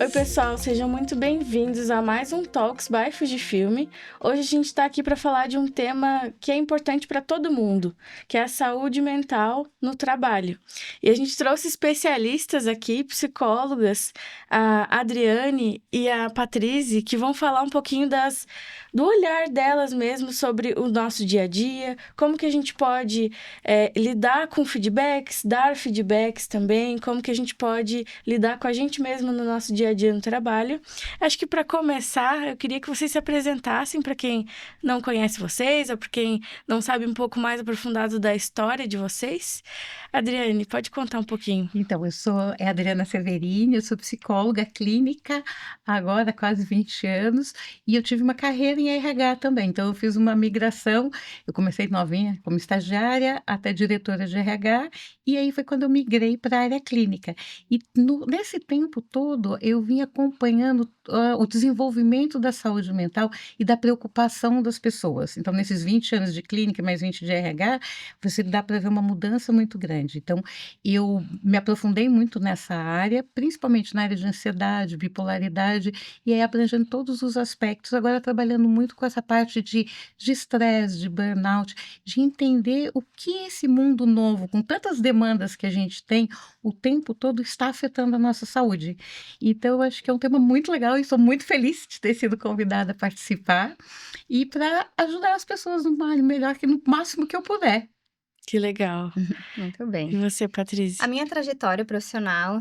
Oi, pessoal, sejam muito bem-vindos a mais um Talks by Fujifilm. Hoje a gente está aqui para falar de um tema que é importante para todo mundo, que é a saúde mental no trabalho. E a gente trouxe especialistas aqui, psicólogas, a Adriane e a Patrícia, que vão falar um pouquinho do olhar delas mesmo sobre o nosso dia a dia, como que a gente pode lidar com feedbacks, dar feedbacks também, como que a gente pode lidar com a gente mesmo no nosso dia a dia no trabalho. Acho que para começar, eu queria que vocês se apresentassem para quem não conhece vocês ou para quem não sabe um pouco mais aprofundado da história de vocês. Adriane, pode contar um pouquinho. Então, eu sou Adriana Severini, eu sou psicóloga clínica agora há quase 20 anos e eu tive uma carreira em RH também. Então, eu fiz uma migração, eu comecei novinha como estagiária até diretora de RH e aí foi quando eu migrei para a área clínica. E nesse tempo todo, eu vim acompanhando o desenvolvimento da saúde mental e da preocupação das pessoas. Então, nesses 20 anos de clínica, mais 20 de RH, você dá para ver uma mudança muito grande. Então, eu me aprofundei muito nessa área, principalmente na área de ansiedade, bipolaridade, e aí abrangendo todos os aspectos, agora trabalhando muito com essa parte de estresse, de burnout, de entender o que esse mundo novo, com tantas demandas que a gente tem, o tempo todo está afetando a nossa saúde. Então eu acho que é um tema muito legal e sou muito feliz de ter sido convidada a participar, e para ajudar as pessoas no melhor que no máximo que eu puder. Que legal. Muito E bem. você, A Patrícia? minha trajetória profissional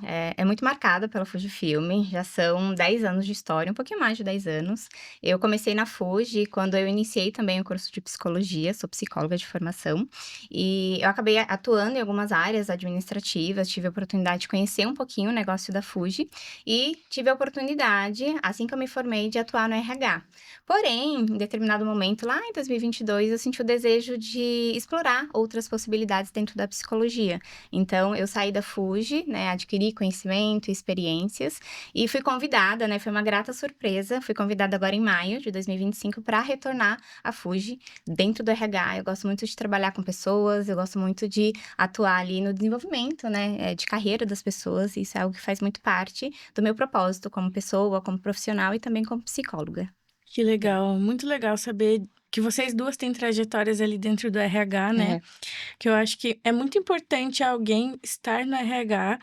é muito marcada pela Fujifilm, já são 10 anos de história, um pouquinho mais de 10 anos. Eu comecei na Fuji quando eu iniciei também o curso de psicologia, sou psicóloga de formação, e eu acabei atuando em algumas áreas administrativas, tive a oportunidade de conhecer um pouquinho o negócio da Fuji e tive a oportunidade, assim que eu me formei, de atuar no RH. Porém, em determinado momento, lá em 2022, eu senti o desejo de explorar outras possibilidades dentro da psicologia. Então, eu saí da Fuji, né, adquiri conhecimento e experiências e fui convidada, né, foi uma grata surpresa, fui convidada agora em maio de 2025 para retornar à Fuji dentro do RH. Eu gosto muito de trabalhar com pessoas, eu gosto muito de atuar ali no desenvolvimento, né, de carreira das pessoas. Isso é algo que faz muito parte do meu propósito como pessoa, como profissional e também como psicóloga. Que legal, muito legal saber que vocês duas têm trajetórias ali dentro do RH, né? É. Que eu acho que é muito importante alguém estar no RH,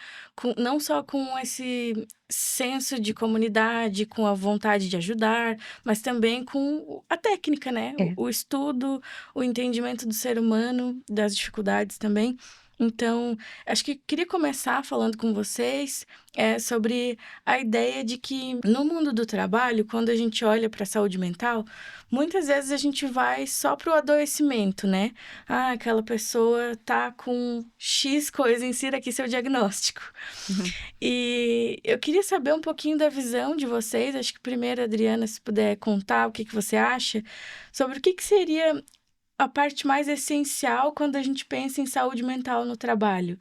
não só com esse senso de comunidade, com a vontade de ajudar, mas também com a técnica, né? É. O estudo, o entendimento do ser humano, das dificuldades também. Então, acho que queria começar falando com vocês sobre a ideia de que no mundo do trabalho, quando a gente olha para a saúde mental, muitas vezes a gente vai só para o adoecimento, né? Ah, aquela pessoa tá com X coisa, insira aqui seu diagnóstico. Uhum. E eu queria saber um pouquinho da visão de vocês. Acho que primeiro, Adriana, se puder contar o que que você acha sobre o que que seria a parte mais essencial quando a gente pensa em saúde mental no trabalho.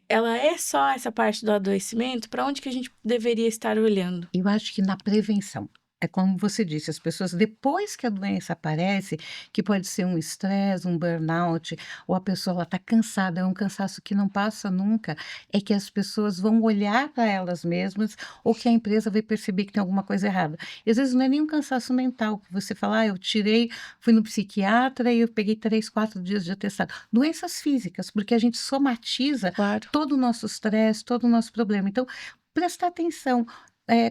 Ela é só essa parte do adoecimento? Para onde que a gente deveria estar olhando? Eu acho que na prevenção. É como você disse, as pessoas depois que a doença aparece, que pode ser um estresse, um burnout, ou a pessoa está cansada, é um cansaço que não passa nunca, é que as pessoas vão olhar para elas mesmas, ou que a empresa vai perceber que tem alguma coisa errada. E às vezes não é nem um cansaço mental, que você fala: "Ah, eu tirei, fui no psiquiatra e eu peguei 3, 4 dias de atestado". Doenças físicas, porque a gente somatiza Claro. todo o nosso estresse, todo o nosso problema. Então, prestar atenção,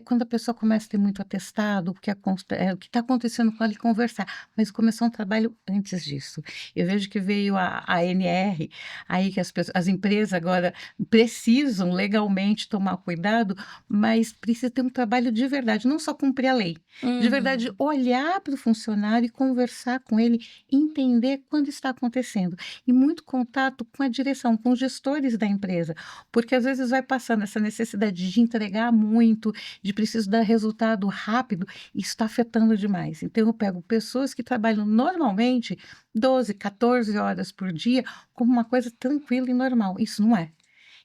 quando a pessoa começa a ter muito atestado, o que está acontecendo com ela e conversar, mas começar um trabalho antes disso. Eu vejo que veio a ANR, aí que as empresas agora precisam legalmente tomar cuidado, mas precisa ter um trabalho de verdade, não só cumprir a lei. De verdade, Uhum. olhar para o funcionário e conversar com ele, entender quando está acontecendo. E muito contato com a direção, com os gestores da empresa, porque às vezes vai passando essa necessidade de entregar muito, de preciso dar resultado rápido, isso está afetando demais. Então eu pego pessoas que trabalham normalmente 12, 14 horas por dia como uma coisa tranquila e normal, isso não é.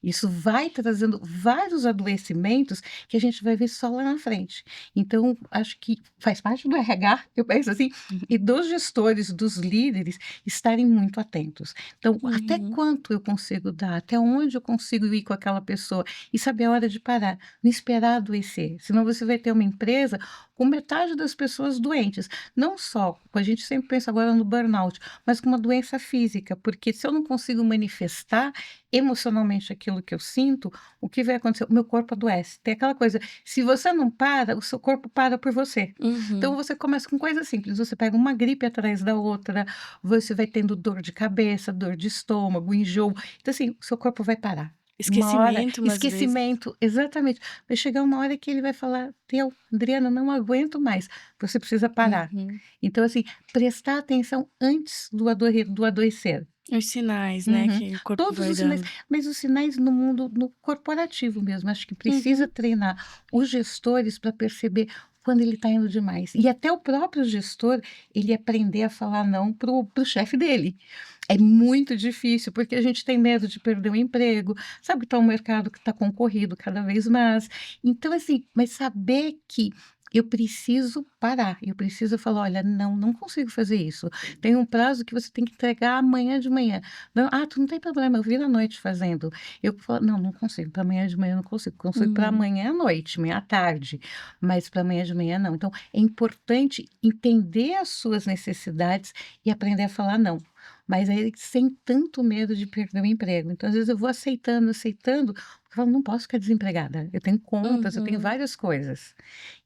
Isso vai trazendo vários adoecimentos que a gente vai ver só lá na frente. Então, acho que faz parte do RH, eu penso assim, e dos gestores, dos líderes, estarem muito atentos. Então, até Uhum. quanto eu consigo dar, até onde eu consigo ir com aquela pessoa e saber a hora de parar, não esperar adoecer, senão você vai ter uma empresa com metade das pessoas doentes, não só, a gente sempre pensa agora no burnout, mas com uma doença física, porque se eu não consigo manifestar emocionalmente aquilo que eu sinto, o que vai acontecer? O meu corpo adoece. Tem aquela coisa, se você não para, o seu corpo para por você. Então Uhum. você começa com coisas simples, você pega uma gripe atrás da outra, você vai tendo dor de cabeça, dor de estômago, enjoo. Então assim, o seu corpo vai parar. Uma hora, Esquecimento, umas vezes. esquecimento, exatamente. Vai chegar uma hora que ele vai falar: "Teu, Adriana, não aguento mais, você precisa parar". Uhum. Então assim, prestar atenção antes do adoecer. Os sinais, né, Uhum. que o corpo Todos vai os sinais, dando. mas os sinais no mundo no corporativo mesmo, acho que precisa Uhum. treinar os gestores para perceber quando ele está indo demais. E até o próprio gestor, ele aprender a falar não para o chefe dele. É muito difícil, porque a gente tem medo de perder o emprego, sabe que está um mercado que está concorrido cada vez mais. Então assim, mas saber que eu preciso parar, eu preciso falar: "Olha, não, não consigo fazer isso. Tem um prazo que você tem que entregar amanhã de manhã". Não, "Ah, tu não tem problema, eu viro à noite fazendo". Eu falo: "Não, não consigo, para amanhã de manhã eu não consigo, consigo para Uhum. amanhã à noite, amanhã à tarde, mas para amanhã de manhã não". Então, é importante entender as suas necessidades e aprender a falar não, mas aí sem tanto medo de perder o emprego. Então, às vezes eu vou aceitando, aceitando, porque eu falo: "Não posso ficar desempregada, eu tenho contas, eu tenho Uhum. várias coisas".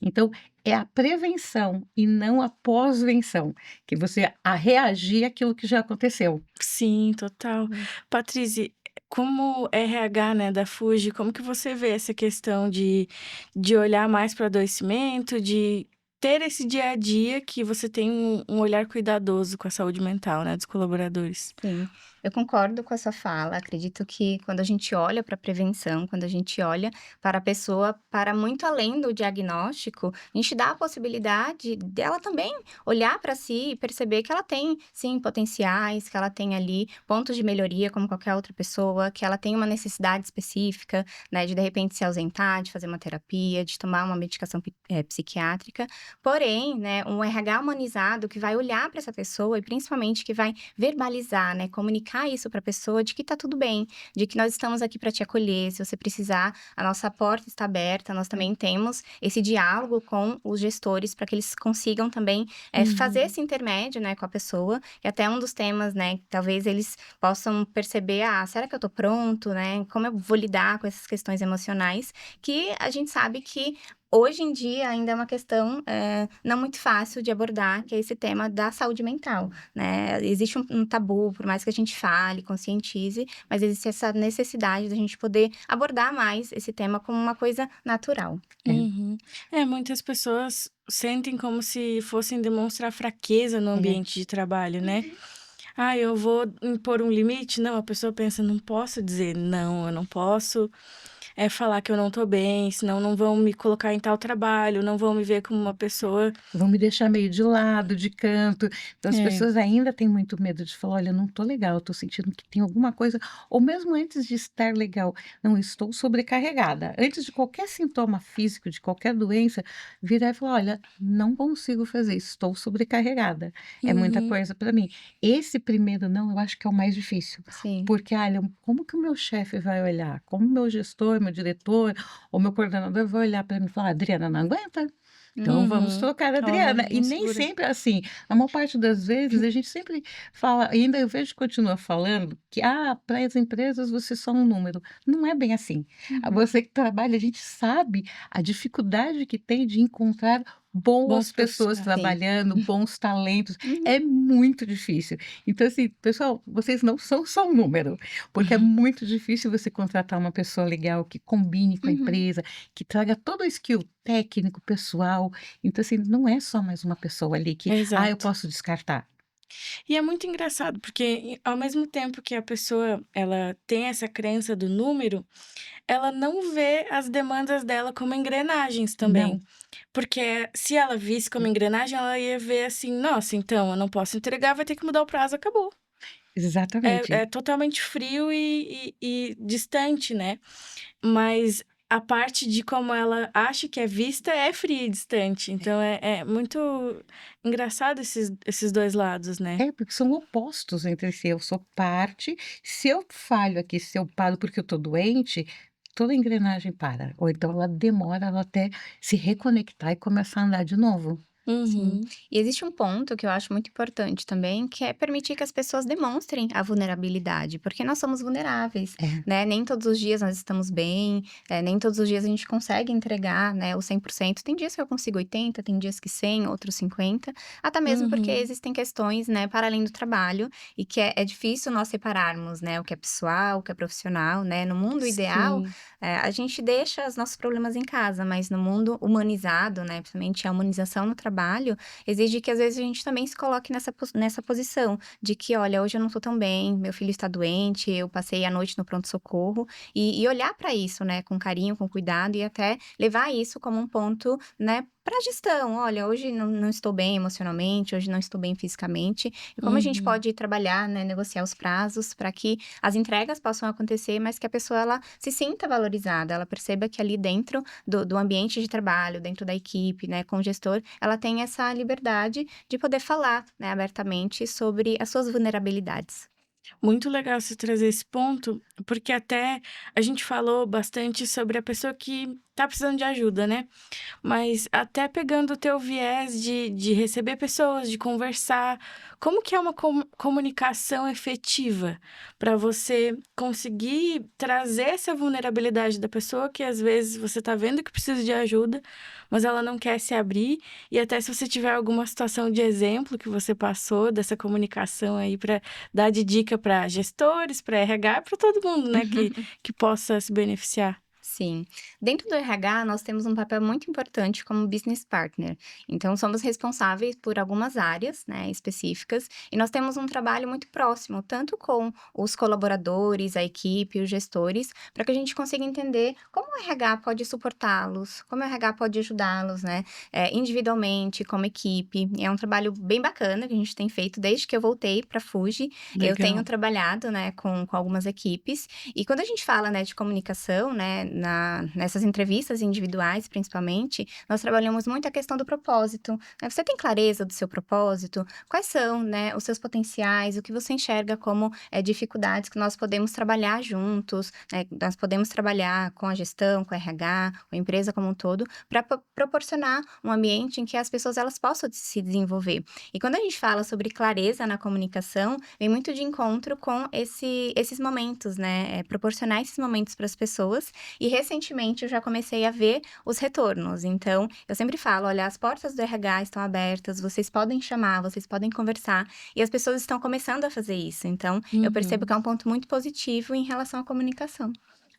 Então, é a prevenção e não a pós-venção, que você a reagir àquilo que já aconteceu. Sim, total. Hum. Patrícia, como RH, né, da Fuji, como que você vê essa questão de olhar mais para o adoecimento, de ter esse dia a dia que você tem um olhar cuidadoso com a saúde mental, né, dos colaboradores? Sim, eu concordo com a sua fala. Acredito que quando a gente olha para a prevenção, quando a gente olha para a pessoa para muito além do diagnóstico, a gente dá a possibilidade dela também olhar para si e perceber que ela tem, sim, potenciais, que ela tem ali pontos de melhoria como qualquer outra pessoa, que ela tem uma necessidade específica, né, de repente se ausentar, de fazer uma terapia, de tomar uma medicação psiquiátrica. Porém, né, um RH humanizado que vai olhar para essa pessoa e principalmente que vai verbalizar, né, comunicar isso para a pessoa de que tá tudo bem, de que nós estamos aqui para te acolher, se você precisar, a nossa porta está aberta, nós também temos esse diálogo com os gestores para que eles consigam também fazer Uhum. esse intermédio, né, com a pessoa, e até um dos temas, né, que talvez eles possam perceber, ah, será que eu tô pronto, né, como eu vou lidar com essas questões emocionais, que a gente sabe que hoje em dia ainda é uma questão não muito fácil de abordar, que é esse tema da saúde mental, né? Existe um tabu, por mais que a gente fale, conscientize, mas existe essa necessidade da gente poder abordar mais esse tema como uma coisa natural. É, Uhum. É, muitas pessoas sentem como se fossem demonstrar fraqueza no é. ambiente de trabalho, né? Ah, eu vou impor um limite? Não, a pessoa pensa, não posso dizer não, eu não posso falar que eu não tô bem, senão não vão me colocar em tal trabalho, não vão me ver como uma pessoa. Vão me deixar meio de lado, de canto. Então as É. pessoas ainda têm muito medo de falar: "Olha, não estou legal, estou sentindo que tem alguma coisa", ou mesmo antes de estar legal: "Não, estou sobrecarregada". Antes de qualquer sintoma físico, de qualquer doença, virar e falar: "Olha, não consigo fazer, estou sobrecarregada, é muita Uhum. coisa para mim". Esse primeiro não, eu acho que é o mais difícil, Sim. porque, olha, como que o meu chefe vai olhar? Como o meu gestor, meu diretor ou meu coordenador vai olhar para mim e falar: "Adriana, não aguenta". Então vamos Uhum. trocar a Ela Adriana. E não nem segura. sempre é assim. Na maior parte das vezes, a gente sempre fala, e ainda eu vejo que continua falando que, ah, para as empresas você é só um número. Não é bem assim. Uhum. Você que trabalha, a gente sabe a dificuldade que tem de encontrar boas Bons pessoas profissionais. Sim. trabalhando, bons talentos. Uhum. É muito difícil. Então, assim, pessoal, vocês não são só um número, porque é muito difícil você contratar uma pessoa legal que combine com a Uhum. empresa, que traga todo o skill técnico, pessoal. Então, assim, não é só mais uma pessoa ali que, ah, eu Exato. posso descartar. E é muito engraçado, porque ao mesmo tempo que a pessoa, ela tem essa crença do número, ela não vê as demandas dela como engrenagens Não. também. Porque se ela visse como engrenagem, ela ia ver assim: "Nossa, então eu não posso entregar, vai ter que mudar o prazo, acabou". Exatamente. É totalmente frio e distante, né? Mas a parte de como ela acha que é vista é fria e distante. Então é muito engraçado esses dois lados, né? É, porque são opostos entre si. Eu sou parte, se eu falho aqui, se eu paro porque eu estou doente, toda a engrenagem para. Ou então ela demora ela até se reconectar e começar a andar de novo. Sim. Uhum, E existe um ponto que eu acho muito importante também, que é permitir que as pessoas demonstrem a vulnerabilidade, porque nós somos vulneráveis, É. né? Nem todos os dias nós estamos bem, nem todos os dias a gente consegue entregar, né, o 100%. Tem dias que eu consigo 80, tem dias que 100, outros 50, até mesmo porque uhum. existem questões, né, para além do trabalho, e que é difícil nós separarmos, né, o que é pessoal, o que é profissional, né? No mundo ideal, Sim. a gente deixa os nossos problemas em casa, mas no mundo humanizado, né, principalmente a humanização no trabalho, exige que às vezes a gente também se coloque nessa posição de que, olha, hoje eu não tô tão bem, meu filho está doente, eu passei a noite no pronto-socorro, e olhar para isso, né, com carinho, com cuidado e até levar isso como um ponto, né, para gestão. Olha, hoje não estou bem emocionalmente, hoje não estou bem fisicamente, e como a gente Uhum. pode trabalhar, né, negociar os prazos para que as entregas possam acontecer, mas que a pessoa ela se sinta valorizada, ela perceba que ali dentro do ambiente de trabalho, dentro da equipe, né, com o gestor, ela tem essa liberdade de poder falar, né, abertamente sobre as suas vulnerabilidades. Muito legal você trazer esse ponto, porque até a gente falou bastante sobre a pessoa que tá precisando de ajuda, né? Mas até pegando o teu viés de receber pessoas, de conversar, como que é uma comunicação efetiva para você conseguir trazer essa vulnerabilidade da pessoa que às vezes você tá vendo que precisa de ajuda, mas ela não quer se abrir, e até se você tiver alguma situação de exemplo que você passou dessa comunicação aí para dar de dica para gestores, para RH, para todo mundo, né, que possa se beneficiar. Sim. Dentro do RH, nós temos um papel muito importante como business partner. Então, somos responsáveis por algumas áreas, né, específicas, e nós temos um trabalho muito próximo, tanto com os colaboradores, a equipe, os gestores, para que a gente consiga entender como o RH pode suportá-los, como o RH pode ajudá-los, né, individualmente, como equipe. É um trabalho bem bacana que a gente tem feito desde que eu voltei para a Fuji. Eu tenho Legal. trabalhado, né, com algumas equipes, e quando a gente fala, né, de comunicação, né, nessas entrevistas individuais, principalmente, nós trabalhamos muito a questão do propósito, né? Você tem clareza do seu propósito? Quais são, né, os seus potenciais? O que você enxerga como dificuldades que nós podemos trabalhar juntos, né? Nós podemos trabalhar com a gestão, com a RH, com a empresa como um todo, para proporcionar um ambiente em que as pessoas elas possam se desenvolver. E quando a gente fala sobre clareza na comunicação, vem muito de encontro com esses momentos, né? Proporcionar esses momentos para as pessoas. E recentemente eu já comecei a ver os retornos. Então, eu sempre falo: olha, as portas do RH estão abertas, vocês podem chamar, vocês podem conversar. E as pessoas estão começando a fazer isso. Então, eu percebo Uhum. que é um ponto muito positivo em relação à comunicação.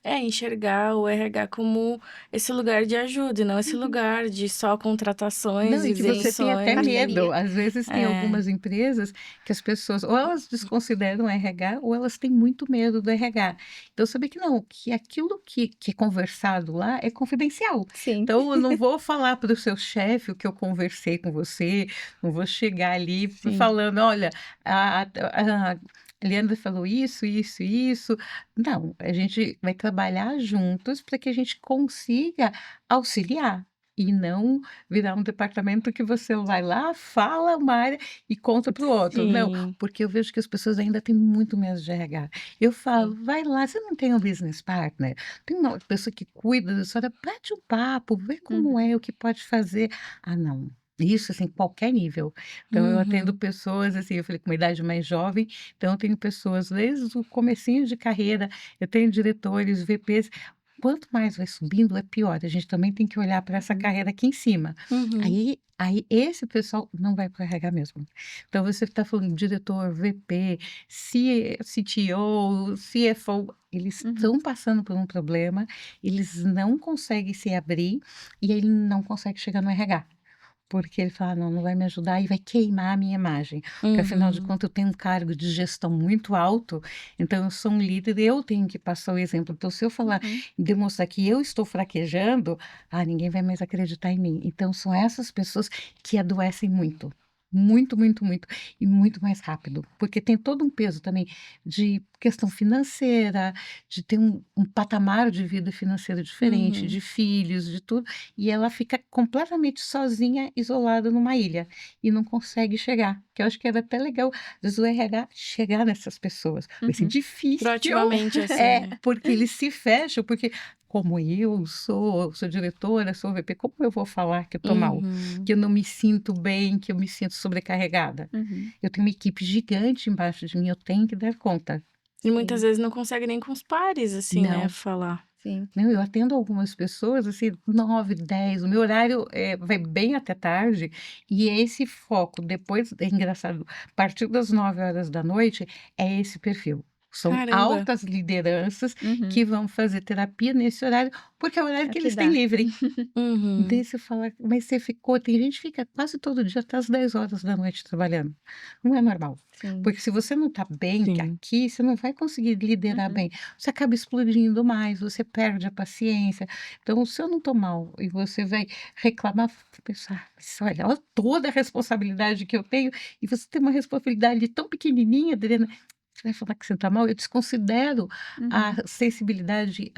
É, enxergar o RH como esse lugar de ajuda e não esse Uhum. lugar de só contratações Não, e e que Sim, você tem até demissões medo. parceria. Às vezes tem é, algumas empresas que as pessoas ou elas desconsideram o RH ou elas têm muito medo do RH. Então, saber que não, que aquilo que é conversado lá é confidencial. Sim. Então, eu não vou falar para o seu chefe o que eu conversei com você, não vou chegar ali sim. falando: "Olha, a Leandra falou isso, isso e isso". Não, a gente vai trabalhar juntos para que a gente consiga auxiliar, e não virar um departamento que você vai lá, fala uma área e conta para o outro. Não, Sim, porque eu vejo que as pessoas ainda têm muito medo de RH. Eu falo: Sim. "Vai lá, você não tem um business partner? Tem uma pessoa que cuida da sua área, bate um papo, vê como Uhum. é, o que pode fazer". Ah, não. Isso, assim, qualquer nível. Então eu atendo uhum. pessoas, assim, eu falei com uma idade mais jovem, então eu tenho pessoas desde o comecinho de carreira, eu tenho diretores, VPs. Quanto mais vai subindo, é pior. A gente também tem que olhar para essa Uhum. carreira aqui em cima. Uhum. Aí esse pessoal não vai para o RH mesmo. Então você está falando diretor, VP, CTO, CFO, eles Uhum. estão passando por um problema, eles não conseguem se abrir e ele não consegue chegar no RH. Porque ele fala: "Não, não vai me ajudar e vai queimar a minha imagem", porque afinal de Uhum. contas eu tenho um cargo de gestão muito alto, então eu sou um líder e eu tenho que passar o exemplo. Então se eu falar Uhum. e demonstrar que eu estou fraquejando, ninguém vai mais acreditar em mim. Então são essas pessoas que adoecem muito. Muito, muito, muito. E muito mais rápido, porque tem todo um peso também de questão financeira, de ter um patamar de vida financeiro diferente, Uhum. de filhos, de tudo, e ela fica completamente sozinha, isolada numa ilha, e não consegue chegar, que eu acho que era até legal, às vezes o RH chegar nessas pessoas, vai ser Uhum. difícil, Proativamente, assim, né? porque eles se fecham, porque como eu sou diretora, sou VP, como eu vou falar que eu tô mal? Uhum. Que eu não me sinto bem, que eu me sinto sobrecarregada. Uhum. Eu tenho uma equipe gigante embaixo de mim, eu tenho que dar conta. E muitas Sim, vezes não consegue nem com os pares, assim, né, Não, falar. sim. não, eu atendo algumas pessoas, assim, 9, 10, o meu horário vai bem até tarde, e é esse foco, depois, é engraçado, a partir das 9 horas da noite, é esse perfil. São Caramba. altas lideranças Uhum. que vão fazer terapia nesse horário, porque é o horário É o que que eles têm dá. livre. Uhum. Daí você fala: "Mas você ficou", tem gente que fica quase todo dia até as 10 horas da noite trabalhando. Não é normal, Sim. porque se você não está bem Sim. aqui, você não vai conseguir liderar Uhum. bem. Você acaba explodindo mais, você perde a paciência. Então, se eu não estou mal e você vai reclamar, pensar: "Mas olha toda a responsabilidade que eu tenho e você tem uma responsabilidade tão pequenininha, Adriana, você vai falar que você está mal?". Eu desconsidero Uhum. a sensibilidade,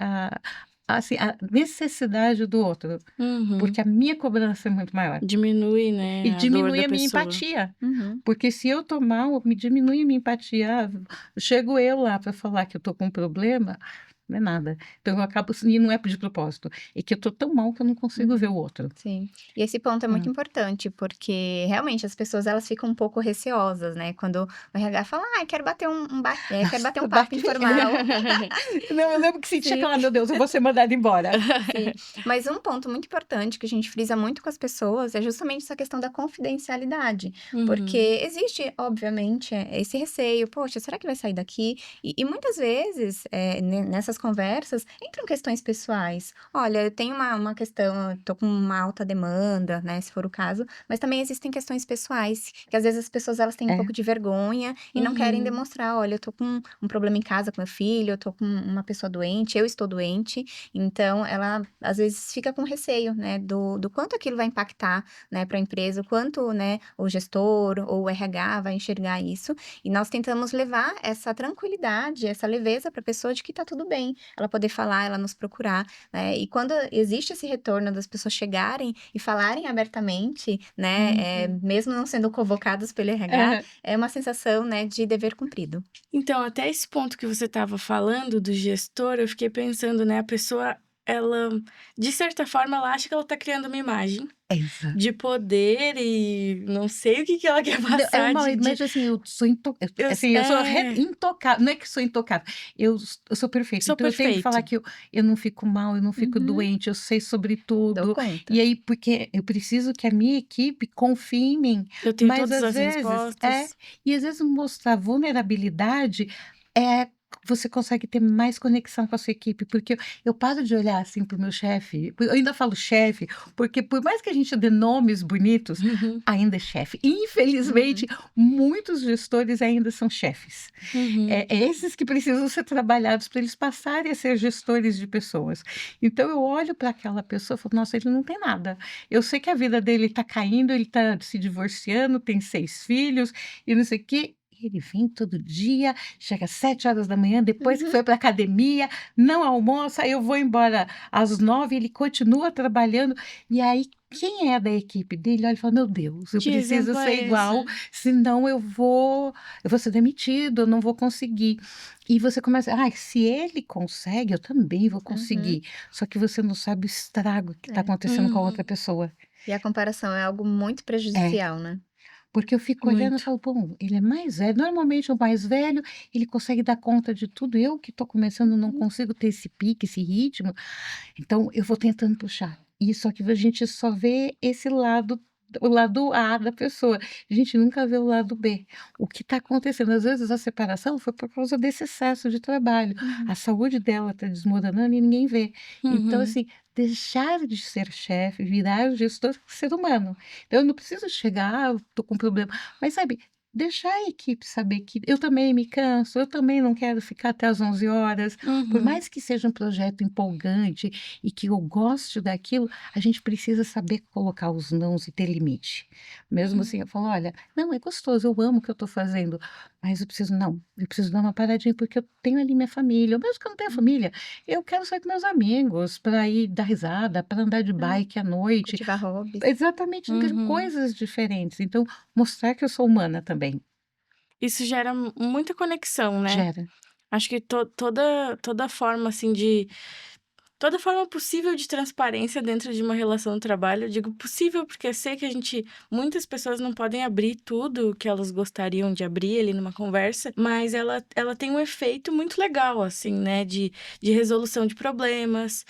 assim, a necessidade do outro. Uhum. Porque a minha cobrança é muito maior. Diminui, E né, a dor diminui da a minha pessoa. empatia, Uhum. porque se eu tô mal, me diminui a minha empatia. Chego eu lá para falar que eu tô com um problema, não é nada. Então eu acabo e não é de propósito, é que eu tô tão mal que eu não consigo ver Uhum. o outro. Sim. E esse ponto é muito Hum. importante, porque realmente as pessoas elas ficam um pouco receosas, né, quando o RH fala: "Ai, quero bater quero bater um papo Bate informal". não, eu lembro que sentia Sim. aquela: "Meu Deus, eu vou ser mandada embora". Sim, mas um ponto muito importante que a gente frisa muito com as pessoas é justamente essa questão da confidencialidade, porque Uhum. existe, obviamente, esse receio, poxa, será que vai sair daqui? E muitas vezes, nessas conversas, entram questões pessoais. Olha, eu tenho uma questão, eu tô com uma alta demanda, né, se for o caso, mas também existem questões pessoais, que às vezes as pessoas elas têm um É. pouco de vergonha e não querem Uhum. demonstrar, olha, eu tô com um problema em casa com meu filho, eu tô com uma pessoa doente, eu estou doente, então, ela às vezes fica com receio, né, do quanto aquilo vai impactar, né, para a empresa, o quanto, né, o gestor ou o RH vai enxergar isso. E nós tentamos levar essa tranquilidade, essa leveza para a pessoa de que tá tudo bem, ela poder falar, ela nos procurar, né. E quando existe esse retorno das pessoas chegarem e falarem abertamente, né, Uhum. mesmo não sendo convocadas pelo RH, Aham. é uma sensação, né, de dever cumprido. Então, até esse ponto que você estava falando do gestor, eu fiquei pensando, né, a pessoa, ela, de certa forma, ela acha que ela tá criando uma imagem Exato. de poder e não sei o que que ela quer Não, é passar uma de mas assim, eu sou eu s assim, eu sou re é, intocável, não é que sou intocável, eu sou perfeita, sou então eu tenho que falar perfeito. que eu não fico mal, eu não fico Uhum, doente, eu sei sobre dou tudo, conta. e aí porque eu preciso que a minha equipe confie em mim, Eu tenho mas todas às as vezes respostas. e às vezes mostrar vulnerabilidade, você consegue ter mais conexão com a sua equipe, porque eu paro de olhar, assim, para o meu chefe, eu ainda falo chefe, porque por mais que a gente dê nomes bonitos, Uhum, ainda é chefe. Infelizmente, Uhum, muitos gestores ainda são chefes. uhum. É esses que precisam ser trabalhados para eles passarem a ser gestores de pessoas. Então eu olho para aquela pessoa e falo: "Nossa, ele não tem nada". Eu sei que a vida dele está caindo, ele está se divorciando, tem 6 filhos e não sei o quê. Ele vem todo dia, chega às 7 horas da manhã, depois que uhum, foi para academia, não almoça, aí eu vou embora às 9, ele continua trabalhando, e aí quem é da equipe dele olha e fala: "Meu Deus, eu Que preciso exemplo é ser igual, esse? senão eu vou ser demitido, eu não vou conseguir". E você começa: "Ai, se ele consegue, eu também vou uhum, conseguir". Só que você não sabe o estrago que está é. acontecendo com a outra Uhum. pessoa. E a comparação é algo muito É, prejudicial, né. porque eu fico olhando e Muito. falo: "Bom, ele é mais velho", normalmente o mais velho, ele consegue dar conta de tudo, eu que estou começando não Uhum, consigo ter esse pique, esse ritmo, então eu vou tentando puxar. E só que a gente só vê esse lado, o lado A da pessoa, a gente nunca vê o lado B. O que está acontecendo, às vezes a separação foi por causa desse excesso de trabalho, a uhum, saúde dela está desmoronando e ninguém vê. Então Uhum. assim, deixar de ser chefe, virar gestor, ser humano. Então eu não preciso chegar: "Ah, eu estou com problema", mas sabe, deixar a equipe saber que eu também me canso, eu também não quero ficar até às 11 horas. Por Uhum. mais que seja um projeto empolgante e que eu goste daquilo, a gente precisa saber colocar os nãos e ter limite. Mesmo assim, eu falo: "Olha, não, é gostoso, eu amo o que eu estou fazendo, mas eu preciso dar uma paradinha, porque eu tenho ali minha família", ou mesmo que eu não tenha Uhum. família, eu quero sair com meus amigos para ir dar risada, para andar de É, bike à noite. cultivar hobbies. Exatamente, então Uhum. coisas diferentes. Então, mostrar que eu sou humana também, Isso gera muita conexão, né. gera. Acho que toda forma, assim, de toda forma possível de transparência dentro de uma relação de trabalho, eu digo possível, porque eu sei que muitas pessoas não podem abrir tudo o que elas gostariam de abrir ali numa conversa, mas ela tem um efeito muito legal, assim, né, de resolução de problemas,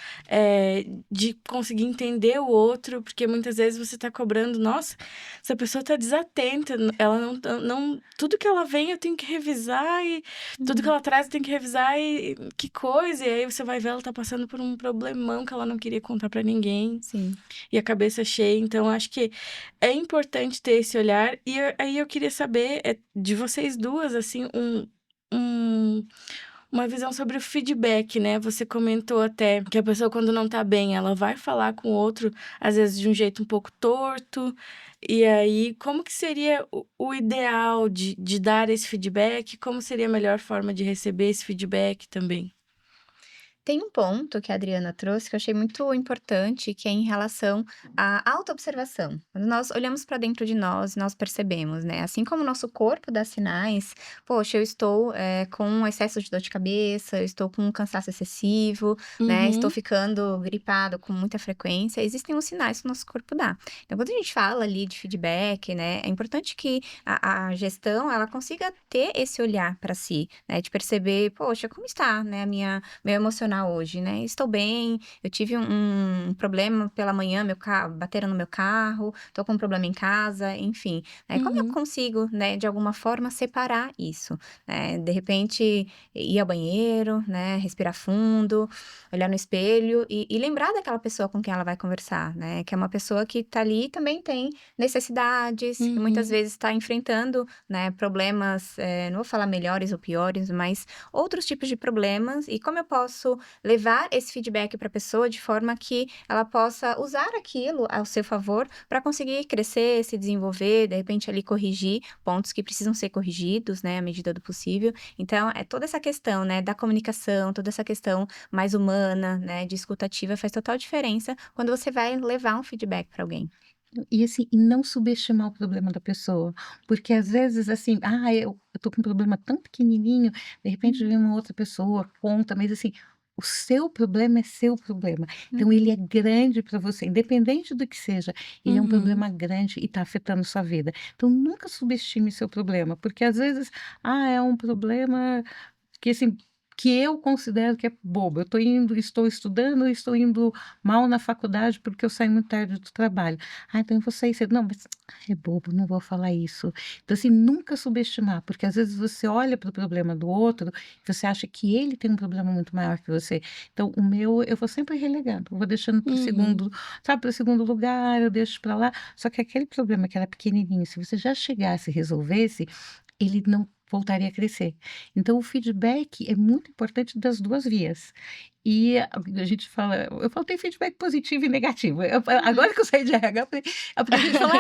de conseguir entender o outro, porque muitas vezes você tá cobrando, nossa, essa pessoa tá desatenta, ela não tudo que ela vem eu tenho que revisar e tudo que Uhum. ela traz eu tenho que revisar e que coisa, e aí você vai ver ela tá passando por um problemão que ela não queria contar pra ninguém, Sim. e a cabeça cheia, então acho que é importante ter esse olhar, e aí eu queria saber, de vocês duas, assim, um uma visão sobre o feedback, né, você comentou até que a pessoa quando não tá bem, ela vai falar com o outro, às vezes de um jeito um pouco torto, e aí como que seria o ideal de dar esse feedback? Como seria a melhor forma de receber esse feedback também? Tem um ponto que a Adriana trouxe que eu achei muito importante, que é em relação à autoobservação. Quando nós olhamos para dentro de nós, nós percebemos, né? Assim como o nosso corpo dá sinais, poxa, eu estou com um excesso de dor de cabeça, eu estou com um cansaço excessivo, né? Estou Uhum, ficando gripado com muita frequência. Existem os sinais que o nosso corpo dá. Então, quando a gente fala ali de feedback, né? É importante que a gestão, ela consiga ter esse olhar para si, né? De perceber, poxa, como está, né? Meu emocional hoje, né? Estou bem, eu tive um problema pela manhã, bateram no meu carro, tô com um problema em casa, enfim, né? Como eu uhum, consigo, né, de alguma forma separar isso, né? De repente, ir ao banheiro, né, respirar fundo, olhar no espelho e lembrar daquela pessoa com quem ela vai conversar, né? Que é uma pessoa que tá ali e também tem necessidades, que muitas uhum, vezes está enfrentando, né, problemas, não vou falar melhores ou piores, mas outros tipos de problemas e como eu posso levar esse feedback para a pessoa de forma que ela possa usar aquilo ao seu favor para conseguir crescer, se desenvolver, de repente ali corrigir pontos que precisam ser corrigidos, né, à medida do possível. Então, é toda essa questão, né, da comunicação, toda essa questão mais humana, né, de escutativa faz total diferença quando você vai levar um feedback para alguém. E assim, e não subestimar o problema da pessoa, porque às vezes assim, eu tô com um problema tão pequenininho, de repente Uhum, vem uma outra pessoa, conta, mas assim, o seu problema é seu problema. Então ele uhum, é grande para você, independente do que seja, ele é um uhum, problema grande e está afetando sua vida. Então nunca subestime seu problema, porque às vezes, é um problema que assim, que eu considero que é bobo. Estou estudando, estou indo mal na faculdade porque eu saio muito tarde do trabalho. Então eu vou sair cedo. Não, mas é bobo, não vou falar isso. Então, assim, nunca subestimar, porque às vezes você olha para o problema do outro, e você acha que ele tem um problema muito maior que você. Então, o meu eu vou sempre relegando, eu vou deixando para o uhum, segundo, sabe, para o segundo lugar, eu deixo para lá. Só que aquele problema que era pequenininho, se você já chegasse e resolvesse, ele não voltaria a crescer. Então o feedback é muito importante das 2 vias. E a gente fala eu falo tem feedback positivo e negativo. uhum. Agora que eu saí de RH, porque a gente fala: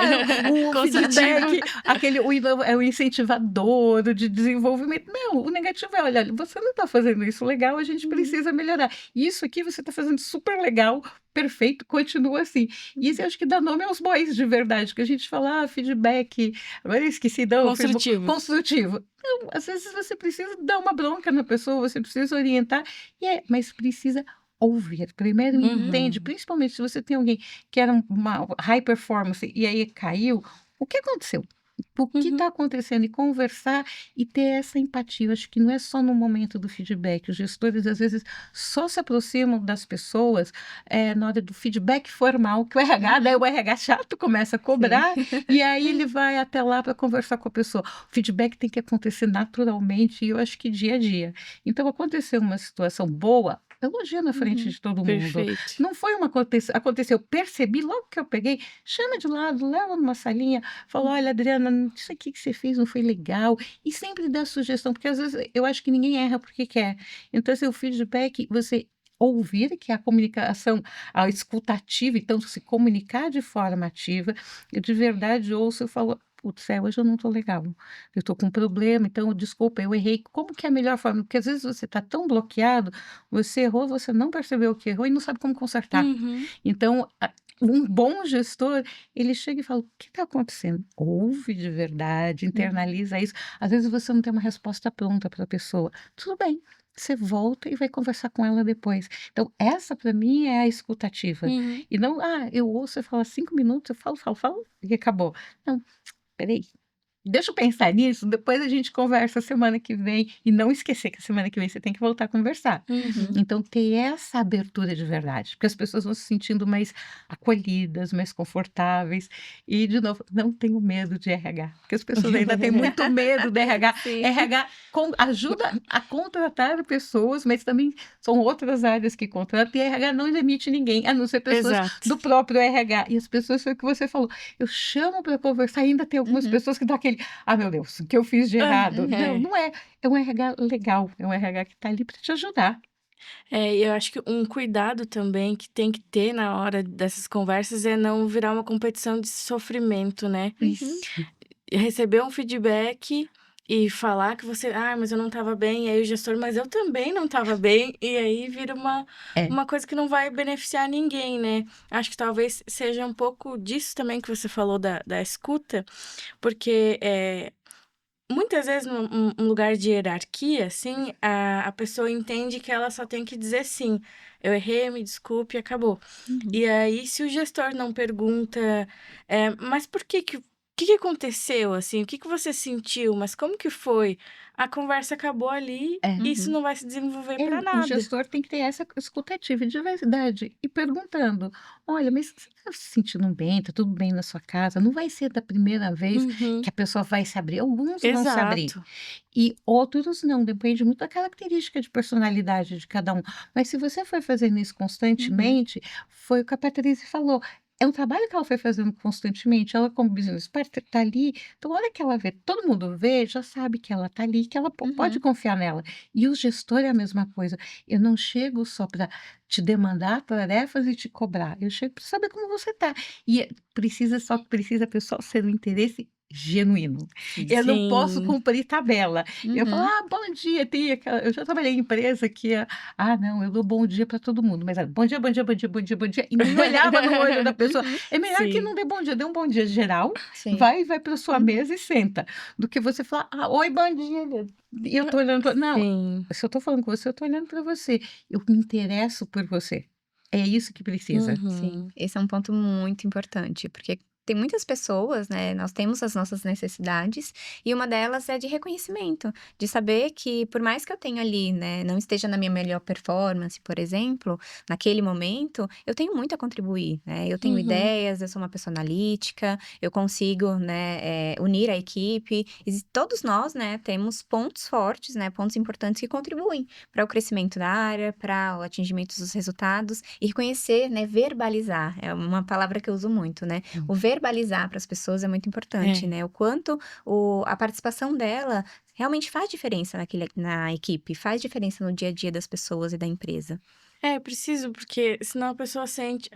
o Construtivo. feedback, aquele é o incentivador, o de desenvolvimento". Não, o negativo é: "Olha, você não está fazendo isso legal, a gente Uhum, precisa melhorar. Isso aqui você está fazendo super legal, perfeito, continua assim". E isso uhum. eu acho que dá nome aos bois de verdade, que a gente fala: feedback", agora eu esqueci, não, Construtivo. construtivo. Não, às vezes você precisa dar uma bronca na pessoa, você precisa orientar, mas precisa ouvir. Primeiro Uhum, entende, principalmente se você tem alguém que era uma high performance e aí caiu, o que aconteceu? O que uhum, está acontecendo? E conversar e ter essa empatia. Eu acho que não é só no momento do feedback. Os gestores, às vezes, só se aproximam das pessoas na hora do feedback formal, que o RH, né, Uhum. o RH chato começa a Sim. cobrar, e aí ele vai até lá para conversar com a pessoa. O feedback tem que acontecer naturalmente, e eu acho que dia a dia. Então, aconteceu uma situação boa, elogia na frente Uhum. de todo mundo. Perfeito. Não foi uma aconteceu, percebi logo que eu peguei, chama de lado, leva numa salinha, fala: "Olha, Adriana, isso aqui que você fez não foi legal", e sempre dá sugestão, porque às vezes eu acho que ninguém erra porque quer. Então, assim, o feedback, você ouvir, que é a comunicação, a escutativa, então se comunicar de forma ativa, eu de verdade ouço e falo: "Putz, hoje eu não estou legal, eu estou com um problema, então desculpa, eu errei". Como que é a melhor forma? Porque às vezes você está tão bloqueado, você errou, você não percebeu que errou e não sabe como consertar. Uhum. Então, um bom gestor, ele chega e fala: "O que está acontecendo?". Ouve de verdade, internaliza isso. Às vezes você não tem uma resposta pronta para a pessoa. Tudo bem, você volta e vai conversar com ela depois. Então, essa para mim é a escutativa. Uhum. E não: "Ah, eu ouço, você fala 5 minutos, eu falo, falo, falo e acabou". Não, espera aí. Deixa eu pensar nisso, depois a gente conversa semana que vem, e não esquecer que a semana que vem você tem que voltar a conversar. Uhum. Então ter essa abertura de verdade, porque as pessoas vão se sentindo mais acolhidas, mais confortáveis, e de novo, não tenho medo de RH, porque as pessoas ainda têm muito medo de RH. Sim. RH ajuda a contratar pessoas, mas também são outras áreas que contratam, e RH não demite ninguém, a não ser pessoas Exato. do próprio RH. E as pessoas, foi o que você falou, eu chamo para conversar, ainda tem algumas Uhum. pessoas que dão aquele: "Ah, meu Deus, o que eu fiz de errado?". Não, É. não é. É um RH legal, é um RH que está ali para te ajudar. É, e eu acho que um cuidado também que tem que ter na hora dessas conversas é não virar uma competição de sofrimento, né. Uhum. Isso. Receber um feedback e falar que você: "Ah, mas eu não estava bem", e aí o gestor: "Mas eu também não estava bem", e aí vira É. uma coisa que não vai beneficiar ninguém, né. Acho que talvez seja um pouco disso também que você falou da escuta, porque, muitas vezes num lugar de hierarquia, assim, a pessoa entende que ela só tem que dizer sim: "Eu errei, me desculpe", e acabou. Uhum. E aí, se o gestor não pergunta, "Mas por que que aconteceu, assim? O que que você sentiu? Mas como que foi?", a conversa acabou ali É. e isso Uhum. não vai se desenvolver É, para o nada. gestor tem que ter essa escutativa de verdade e perguntando: "Olha, mas você está se sentindo bem? Está tudo bem na sua casa?". Não vai ser da primeira vez que Uhum. a pessoa vai se abrir, alguns vão se abrir Exato. e outros não, depende muito da característica de personalidade de cada um. Mas se você for fazendo isso Uhum. constantemente, foi o que a Patrícia falou, é um trabalho que ela foi fazendo constantemente, ela como business partner está ali, então a hora que ela vê, todo mundo vê, já sabe que ela está ali, que ela pode Uhum. confiar nela. E o gestor é a mesma coisa. Eu não chego só para te demandar tarefas e te cobrar. Eu chego para saber como você está. E precisa a pessoa ser um interesse genuíno. Eu não posso Sim. cumprir tabela. Eu falo: Uhum. "Ah, bom dia", tem aquela, eu já trabalhei em empresa que não, eu dou bom dia para todo mundo, mas era bom dia, bom dia, bom dia, bom dia, bom dia, e nem olhava no olho da pessoa. Uhum. É melhor que Sim. não dê bom dia, dê um bom dia geral, Sim. vai para sua mesa e senta, do que você falar: "Ah, oi, bom dia", e eu tô olhando não, Sim. se eu tô falando com você, eu tô olhando para você, eu me interesso por você. É isso que precisa. Sim, Uhum. esse é um ponto muito importante, porque tem muitas pessoas, né, nós temos as nossas necessidades, e uma delas é de reconhecimento, de saber que por mais que eu tenha ali, né, não esteja na minha melhor performance, por exemplo, naquele momento, eu tenho muito a contribuir, né, eu tenho Uhum. ideias, eu sou uma pessoa analítica, eu consigo, né, unir a equipe, e todos nós, né, temos pontos fortes, né, pontos importantes que contribuem para o crescimento da área, para o atingimento dos resultados, e reconhecer, né, verbalizar, é uma palavra que eu uso muito, né, o verbalizar para as pessoas é muito importante, É. né, o quanto a participação dela realmente faz diferença na equipe, faz diferença no dia a dia das pessoas e da empresa. É, preciso, porque senão a pessoa sente,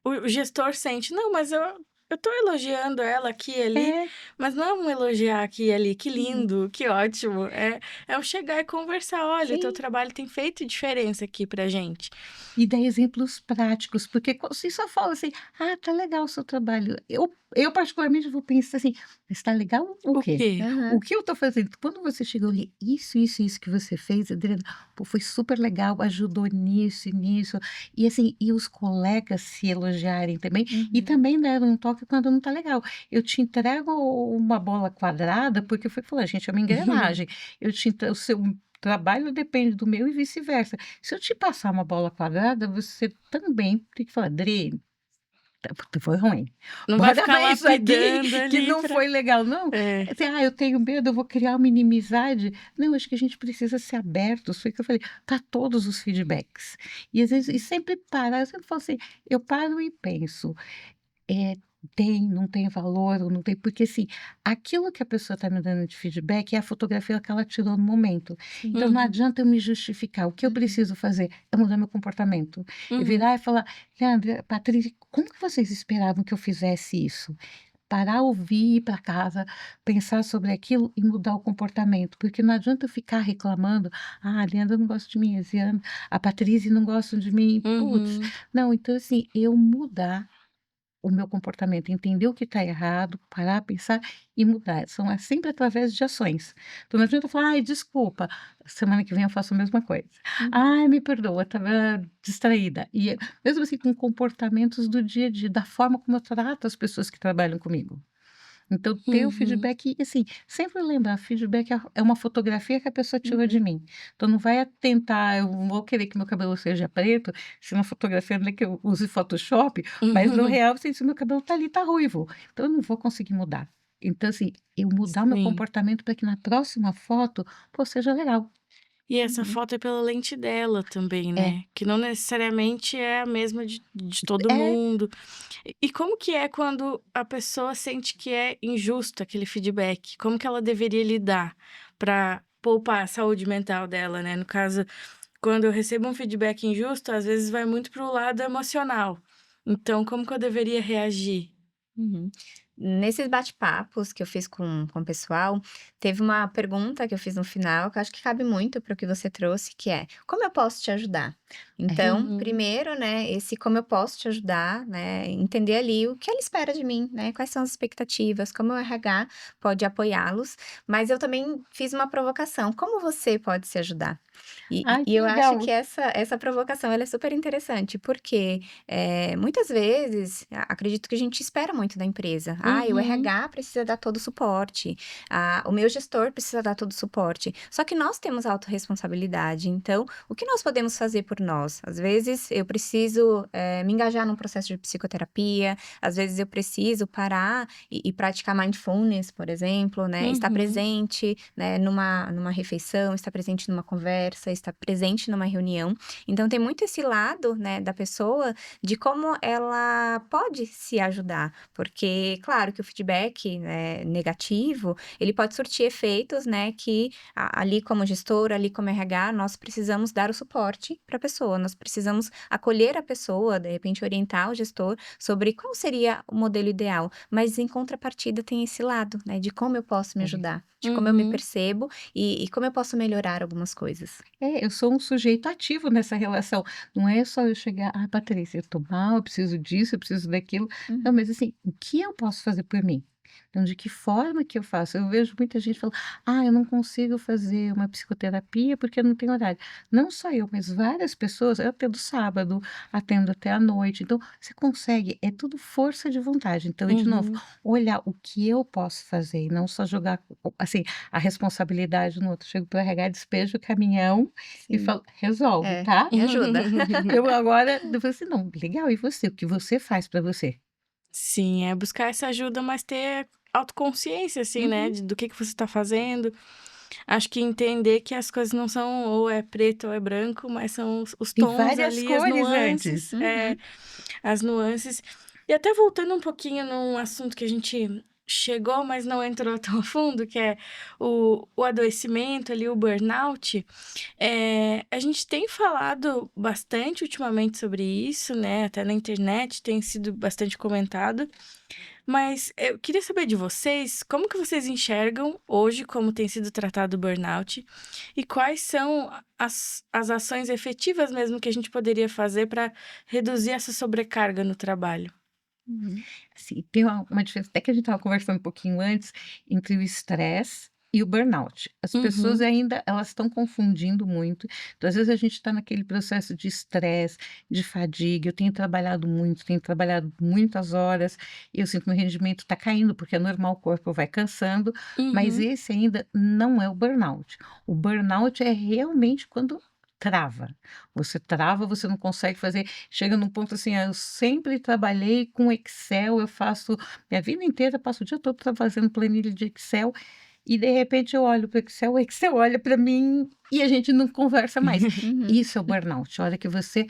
o gestor sente: "Não, mas eu tô elogiando ela aqui e ali", É. mas não é um elogiar aqui e ali: "Que Uhum. lindo, que ótimo", é o chegar e conversar: "Olha, o teu Sim. trabalho tem feito diferença aqui pra gente". E dar exemplos práticos, porque se só fala assim: "Ah, tá legal o seu trabalho", eu particularmente vou pensar assim: "Mas tá legal o O quê? quê? O Aham. que eu tô fazendo?". Quando você chegou ali: "Isso que você fez, Adriana, pô, foi super legal, ajudou nisso e nisso", e assim, e os colegas se elogiarem também, e Uhum. também dar um toque quando não tá legal. Eu te entrego uma bola quadrada, porque foi falar: "Gente, é uma engrenagem, eu te entre o seu trabalho depende do meu e vice-versa". Se eu te passar uma bola quadrada, você também tem que falar: "Dri, Foi ruim. Não vai Bora ficar ver isso aqui lapidando que ali não pra foi legal, não. é. Assim, eu tenho medo, eu vou criar uma inimizade. Não, acho que a gente precisa ser abertos. Foi o que eu falei, tá todos os feedbacks. E às vezes, e sempre parar, eu sempre falo assim, eu paro e penso, é, não tem valor, ou não tem, porque assim, aquilo que a pessoa está me dando de feedback é a fotografia que ela tirou no momento. Então não Uhum, adianta eu me justificar. O que eu preciso fazer é mudar meu comportamento. E uhum, virar e falar, Leandra, Patrícia, como que vocês esperavam que eu fizesse isso? Parar, ouvir, ir para casa, pensar sobre aquilo e mudar o comportamento, porque não adianta eu ficar reclamando, a Leandra não gosta de mim, a Patrícia não gosta de mim, putz, uhum. não, então assim, eu mudar o meu comportamento, entender o que está errado, parar, pensar e mudar. São sempre através de ações. Então não adianta eu falar: "Ai, desculpa, semana que vem eu faço a mesma coisa. Uhum. Ai, me perdoa, estava distraída". E mesmo assim com comportamentos do dia a dia, da forma como eu trato as pessoas que trabalham comigo. Então ter o Uhum. feedback e, assim, sempre lembrar, feedback é uma fotografia que a pessoa tirou de Uhum. mim. Então não vai tentar, eu não vou querer que meu cabelo seja preto, se na fotografia não é que eu use Photoshop, mas no Uhum. real, assim, se o meu cabelo tá ali, tá ruivo, então eu não vou conseguir mudar. Então, assim, eu mudar o meu Sim. comportamento para que na próxima foto, pô, seja legal. E essa Uhum. foto é pela lente dela também, É, né, que não necessariamente é a mesma de todo é. mundo. E como que é quando a pessoa sente que é injusto aquele feedback? Como que ela deveria lidar para poupar a saúde mental dela, né? No caso, quando eu recebo um feedback injusto, às vezes vai muito para o lado emocional. Então, como que eu deveria reagir? Uhum. Nesses bate-papos que eu fiz com o pessoal, teve uma pergunta que eu fiz no final, que eu acho que cabe muito para o que você trouxe, que é: "Como eu posso te ajudar?". É. Então, Uhum, primeiro, né, esse como eu posso te ajudar, né, entender ali o que ela espera de mim, né, quais são as expectativas, como o RH pode apoiá-los, mas eu também fiz uma provocação: "Como você pode se ajudar?". E e Ai, e que eu acho legal. que essa provocação ela é super interessante, porque muitas vezes, acredito que a gente espera muito da empresa. Ah, o uhum, RH precisa dar todo o suporte, o meu gestor precisa dar todo o suporte. Só que nós temos autorresponsabilidade, então, o que nós podemos fazer por nós? Às vezes, eu preciso, me engajar num processo de psicoterapia, às vezes eu preciso parar e praticar mindfulness, por exemplo, né, estar uhum, presente, né, numa refeição, estar presente numa conversa, estar presente numa reunião. Então tem muito esse lado, né, da pessoa de como ela pode se ajudar, porque claro que o feedback, né, negativo, ele pode surtir efeitos, né, que ali como gestor, ali como RH, nós precisamos dar o suporte para a pessoa, nós precisamos acolher a pessoa, de repente orientar o gestor sobre qual seria o modelo ideal, mas em contrapartida tem esse lado, né, de como eu posso me É. ajudar, de como eu me uhum. percebo e como eu posso melhorar algumas coisas. É, eu sou um sujeito ativo nessa relação. Não é só eu chegar: "Ah, Patrícia, eu tô mal, eu preciso disso, eu preciso daquilo". Não, Uhum. mas assim, o que eu posso fazer por mim? Então, de que forma que eu faço? Eu vejo muita gente falando: "Ah, eu não consigo fazer uma psicoterapia porque eu não tenho horário". Não só eu, mas várias pessoas, eu atendo sábado, atendo até à noite, então você consegue, é tudo força de vontade. Então, de novo, Uhum. olhar o que eu posso fazer e não só jogar, assim, a responsabilidade no outro. Chego para o RH, despejo o caminhão e Sim. falo: "Resolve, É, tá?". me ajuda. Eu agora eu falei assim: "Não, legal, e você? O que você faz para você?". Sim, é buscar essa ajuda, mas ter autoconsciência, assim, né, Uhum. do que você tá fazendo. Acho que entender que as coisas não são ou é preto ou é branco, mas são os Tem tons várias ali, as cores antes. nuances, Uhum. as nuances. E até voltando um pouquinho num assunto que a gente chegou, mas não entrou tão a fundo, que é o adoecimento ali, o burnout. A gente tem falado bastante ultimamente sobre isso, né? Até na internet tem sido bastante comentado. Mas eu queria saber de vocês, como que vocês enxergam hoje como tem sido tratado o burnout e quais são as ações efetivas mesmo que a gente poderia fazer para reduzir essa sobrecarga no trabalho? Uhum. Assim, tem uma diferença, até que a gente estava conversando um pouquinho antes, entre o estresse e o burnout. As pessoas Uhum, ainda elas estão confundindo muito. Então, às vezes, a gente está naquele processo de estresse, de fadiga. Eu tenho trabalhado muito, tenho trabalhado muitas horas, e eu sinto que meu rendimento está caindo, porque é normal, o corpo vai cansando, mas uhum, esse ainda não é o burnout. O burnout é realmente quando trava. Você trava, você não consegue fazer. Chega num ponto assim, eu sempre trabalhei com Excel, eu faço minha vida inteira, passo o dia todo fazendo planilha de Excel, e de repente eu olho para o Excel olha para mim e a gente não conversa mais. Uhum, Isso é o burnout, a hora que você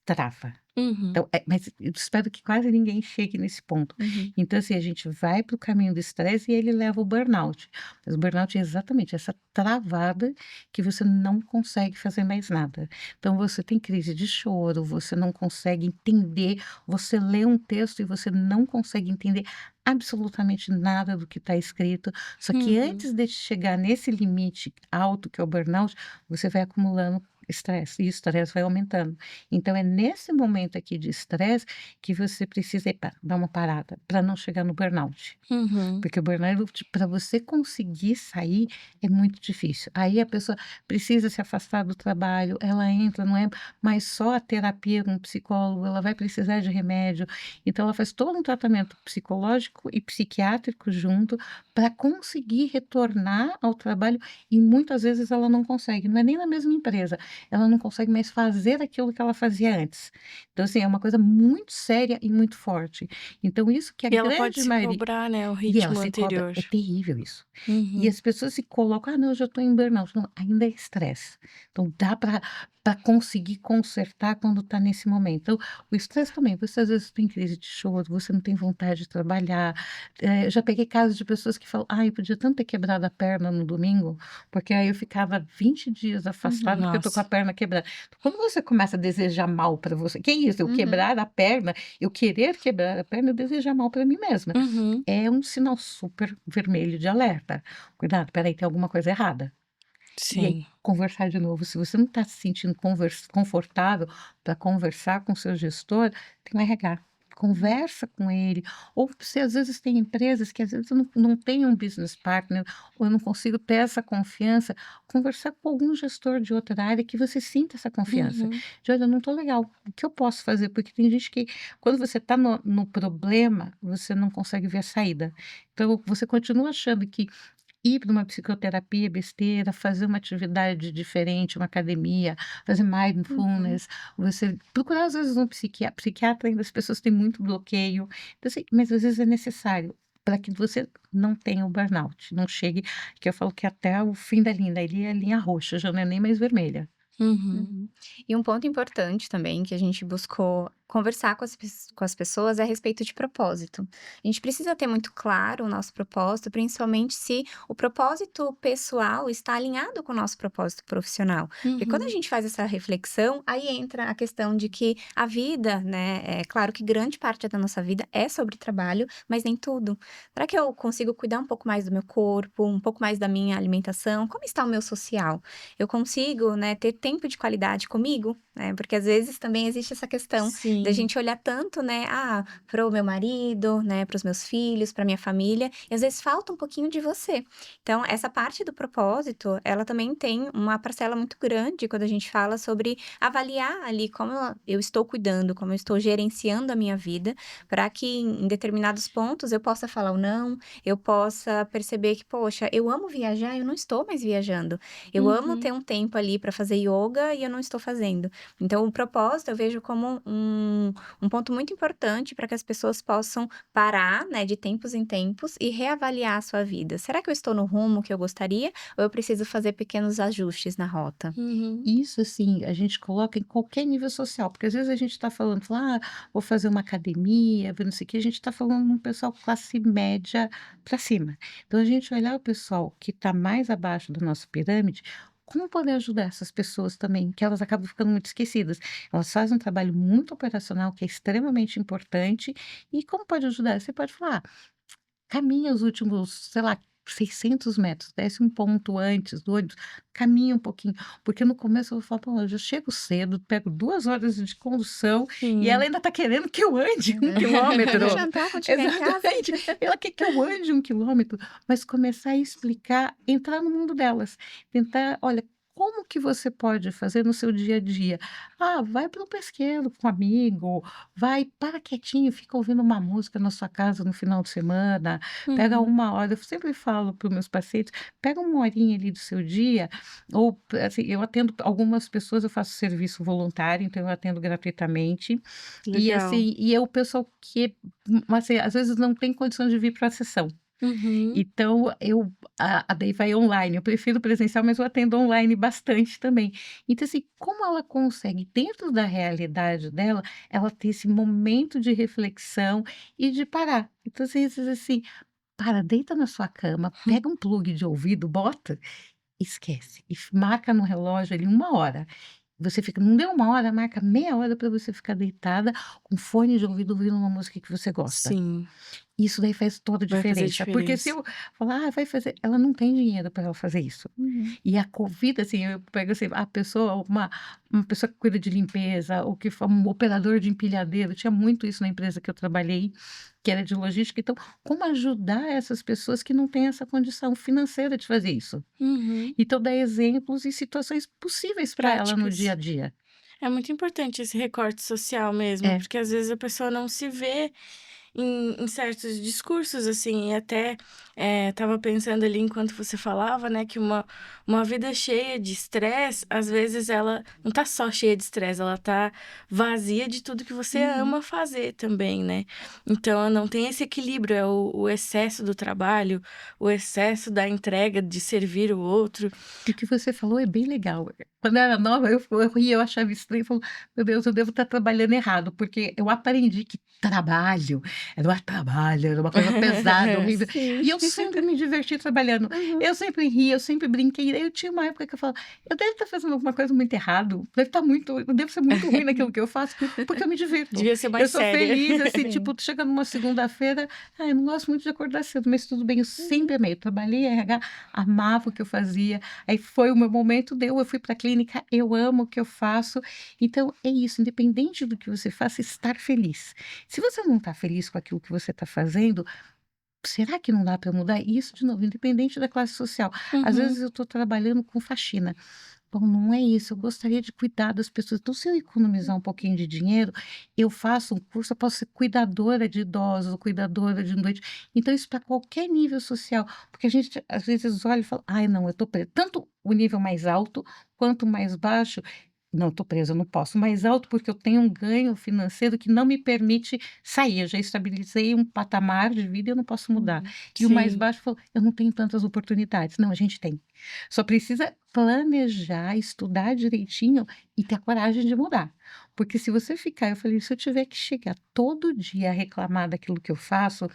trava. Uhum. Então, mas eu espero que quase ninguém chegue nesse ponto. uhum, Então, assim, a gente vai para o caminho do estresse e ele leva ao burnout. Mas o burnout é exatamente essa travada que você não consegue fazer mais nada. Então, você tem crise de choro, você não consegue entender, você lê um texto e você não consegue entender absolutamente nada do que está escrito. Só que Uhum. antes de chegar nesse limite alto que é o burnout, você vai acumulando estresse e o estresse vai aumentando. Então é nesse momento aqui de estresse que você precisa, epa, dar uma parada para não chegar no burnout. Uhum. Porque o burnout, para você conseguir sair, é muito difícil. Aí a pessoa precisa se afastar do trabalho, ela entra, não é mais só a terapia com o psicólogo, ela vai precisar de remédio. Então ela faz todo um tratamento psicológico e psiquiátrico junto para conseguir retornar ao trabalho e muitas vezes ela não consegue, não é nem na mesma empresa, ela não consegue mais fazer aquilo que ela fazia antes. Então, assim, é uma coisa muito séria e muito forte. Então, isso que a E ela pode grande se maioria. cobrar, né, o E ela ritmo se cobra, anterior. é terrível isso. E Uhum. as pessoas se colocam: "Ah, não, eu já estou em burnout". Não, ainda é estresse. Então dá para conseguir consertar quando está nesse momento. Então, o estresse também, você às vezes tem crise de choro, você não tem vontade de trabalhar. Eu já peguei casos de pessoas que falam: "Ai, eu podia tanto ter quebrado a perna no domingo, porque aí eu ficava 20 dias afastado porque eu tô com a Nossa. perna quebrada". Quando você começa a desejar mal para você, que é isso, eu uhum. quebrar a perna, eu querer quebrar a perna, eu desejar mal para mim mesma. Uhum. É um sinal super vermelho de alerta. Cuidado, espera aí, tem alguma coisa errada. E aí, Sim. conversar de novo. Se você não está se sentindo confortável para conversar com o seu gestor, tem um RH. Conversa com ele. Ou se às vezes tem empresas que às vezes eu não tenho um business partner, ou eu não consigo ter essa confiança, conversar com algum gestor de outra área que você sinta essa confiança. Uhum. De olha, eu não estou legal. O que eu posso fazer? Porque tem gente que, quando você está no problema, você não consegue ver a saída. Então, você continua achando que ir para uma psicoterapia é besteira, fazer uma atividade diferente, uma academia, fazer Uhum. mindfulness, você procurar às vezes um psiquiatra ainda as pessoas têm muito bloqueio, então assim, mas às vezes é necessário para que você não tenha o burnout, não chegue, que eu falo que até o fim da linha, ali é a linha roxa, já não é nem mais vermelha. Uhum. Uhum. E um ponto importante também que a gente buscou conversar com as pessoas é a respeito de propósito. A gente precisa ter muito claro o nosso propósito, principalmente se o propósito pessoal está alinhado com o nosso propósito profissional. Porque quando a Uhum. gente faz essa reflexão, aí entra a questão de que a vida, né, é claro que grande parte da nossa vida é sobre trabalho, mas nem tudo. Será que eu consigo cuidar um pouco mais do meu corpo, um pouco mais da minha alimentação? Como está o meu social? Eu consigo, né, ter tempo de qualidade comigo, né? Porque às vezes também existe essa questão da Sim. gente olhar tanto, né, para o meu marido, né, para os meus filhos, para minha família, e às vezes falta um pouquinho de você. Então, essa parte do propósito, ela também tem uma parcela muito grande quando a gente fala sobre avaliar ali como eu estou cuidando, como eu estou gerenciando a minha vida, para que em determinados pontos eu possa falar o não, eu possa perceber que, poxa, eu amo viajar, eu não estou mais viajando. Eu amo Uhum. ter um tempo ali para fazer yoga e eu não estou fazendo. Então, o propósito eu vejo como um ponto muito importante para que as pessoas possam parar, né, de tempos em tempos e reavaliar a sua vida. Será que eu estou no rumo que eu gostaria ou eu preciso fazer pequenos ajustes na rota? Uhum. Isso, assim, a gente coloca em qualquer nível social, porque às vezes a gente está falando, fala: vou fazer uma academia, vou não sei o quê", a gente está falando de um pessoal classe média para cima. Então a gente olhar o pessoal que está mais abaixo da nossa pirâmide, como poder ajudar essas pessoas também, que elas acabam ficando muito esquecidas. Elas fazem um trabalho muito operacional, que é extremamente importante, e como pode ajudar? Você pode falar: caminha os últimos, sei lá, 600 metros, desce um ponto antes do ônibus, caminha um pouquinho, porque no começo eu vou falar: "Pô, eu já chego cedo, pego 2 horas de condução e ela Sim. ainda está querendo que eu ande 1 Vamos quilômetro". jantar quando chegar em casa? Exatamente, ela quer que eu ande 1 quilômetro, mas começar a explicar, entrar no mundo delas, tentar: "Olha, como que você pode fazer no seu dia a dia? Ah, vai para o pesqueiro com um amigo, para quietinho, fica ouvindo uma música na sua casa no final de semana, pega Uhum. uma hora. Eu sempre falo para os meus pacientes, pega uma horinha ali do seu dia, ou assim, eu atendo algumas pessoas, eu faço serviço voluntário, então eu atendo gratuitamente. E Legal. assim, e é o pessoal que, assim, às vezes não tem condição de vir para a sessão. Uhum. Então a daí vai online, eu prefiro presencial, mas eu atendo online bastante também. Então assim, como ela consegue dentro da realidade dela, ela ter esse momento de reflexão e de parar. Então às vezes assim, para, deita na sua cama, pega um plug de ouvido, bota, esquece, e marca no relógio ali 1 hora. Você fica, não deu 1 hora, marca meia hora para você ficar deitada com fone de ouvido ouvindo uma música que você gosta. Sim, Isso daí faz toda a vai fazer diferença, porque se diferença. eu falar: "Ah, vai fazer", ela não tem dinheiro para ela fazer isso. Uhum. E a Covid, assim, eu pego, assim, a pessoa, uma pessoa que cuida de limpeza, ou que um operador de empilhadeiro, tinha muito isso na empresa que eu trabalhei, que era de logística. Então, como ajudar essas pessoas que não têm essa condição financeira de fazer isso? Uhum. Então, dar exemplos e situações possíveis para ela no dia Práticas. a dia. É muito importante esse recorte social mesmo, É. porque às vezes a pessoa não se vê em certos discursos, assim, e até, estava pensando ali enquanto você falava, né, que uma vida cheia de estresse, às vezes ela não tá só cheia de estresse, ela tá vazia de tudo que você Uhum. ama fazer também, né. Então não tem esse equilíbrio, é o excesso do trabalho, o excesso da entrega, de servir o outro. E o que você falou é bem legal. Quando eu era nova, eu ria, eu achava estranho, eu falo: "Meu Deus, eu devo estar trabalhando errado", porque eu aprendi que trabalho, era uma coisa pesada, horrível, Sim. e eu sempre me diverti trabalhando. Uhum. Eu sempre ria, eu sempre brinquei. Aí eu tinha uma época que eu falava: "Eu devo estar fazendo alguma coisa muito errado, eu devo ser muito ruim naquilo que eu faço, porque eu me divirto. Devia ser Eu mais sou séria. feliz", assim, tipo, Sim. chega numa segunda-feira, eu não gosto muito de acordar cedo, mas tudo bem, eu Uhum. sempre amei. Eu trabalhei em RH, amava o que eu fazia. Aí foi o meu momento, eu fui para a clínica, eu amo o que eu faço. Então é isso, independente do que você faça, estar feliz. Se você não está feliz com aquilo que você está fazendo, será que não dá para mudar? E isso, de novo, independente da classe social. Às Uhum, vezes eu estou trabalhando com faxina. Bom, não é isso, eu gostaria de cuidar das pessoas. Então, se eu economizar um pouquinho de dinheiro, eu faço um curso, eu posso ser cuidadora de idosos, cuidadora de um doente. Então, isso para qualquer nível social, porque a gente às vezes olha e fala: "Ai, não, eu estou presa". Tanto o nível mais alto quanto o mais baixo, não, estou presa, eu não posso. Mais alto, porque eu tenho um ganho financeiro que não me permite sair. Eu já estabilizei um patamar de vida e eu não posso mudar. Uhum. E o mais sim. baixo falou: "Eu não tenho tantas oportunidades". Não, a gente tem. Só precisa planejar, estudar direitinho e ter a coragem de mudar. Porque se você ficar, eu falei, se eu tiver que chegar todo dia a reclamar daquilo que eu faço,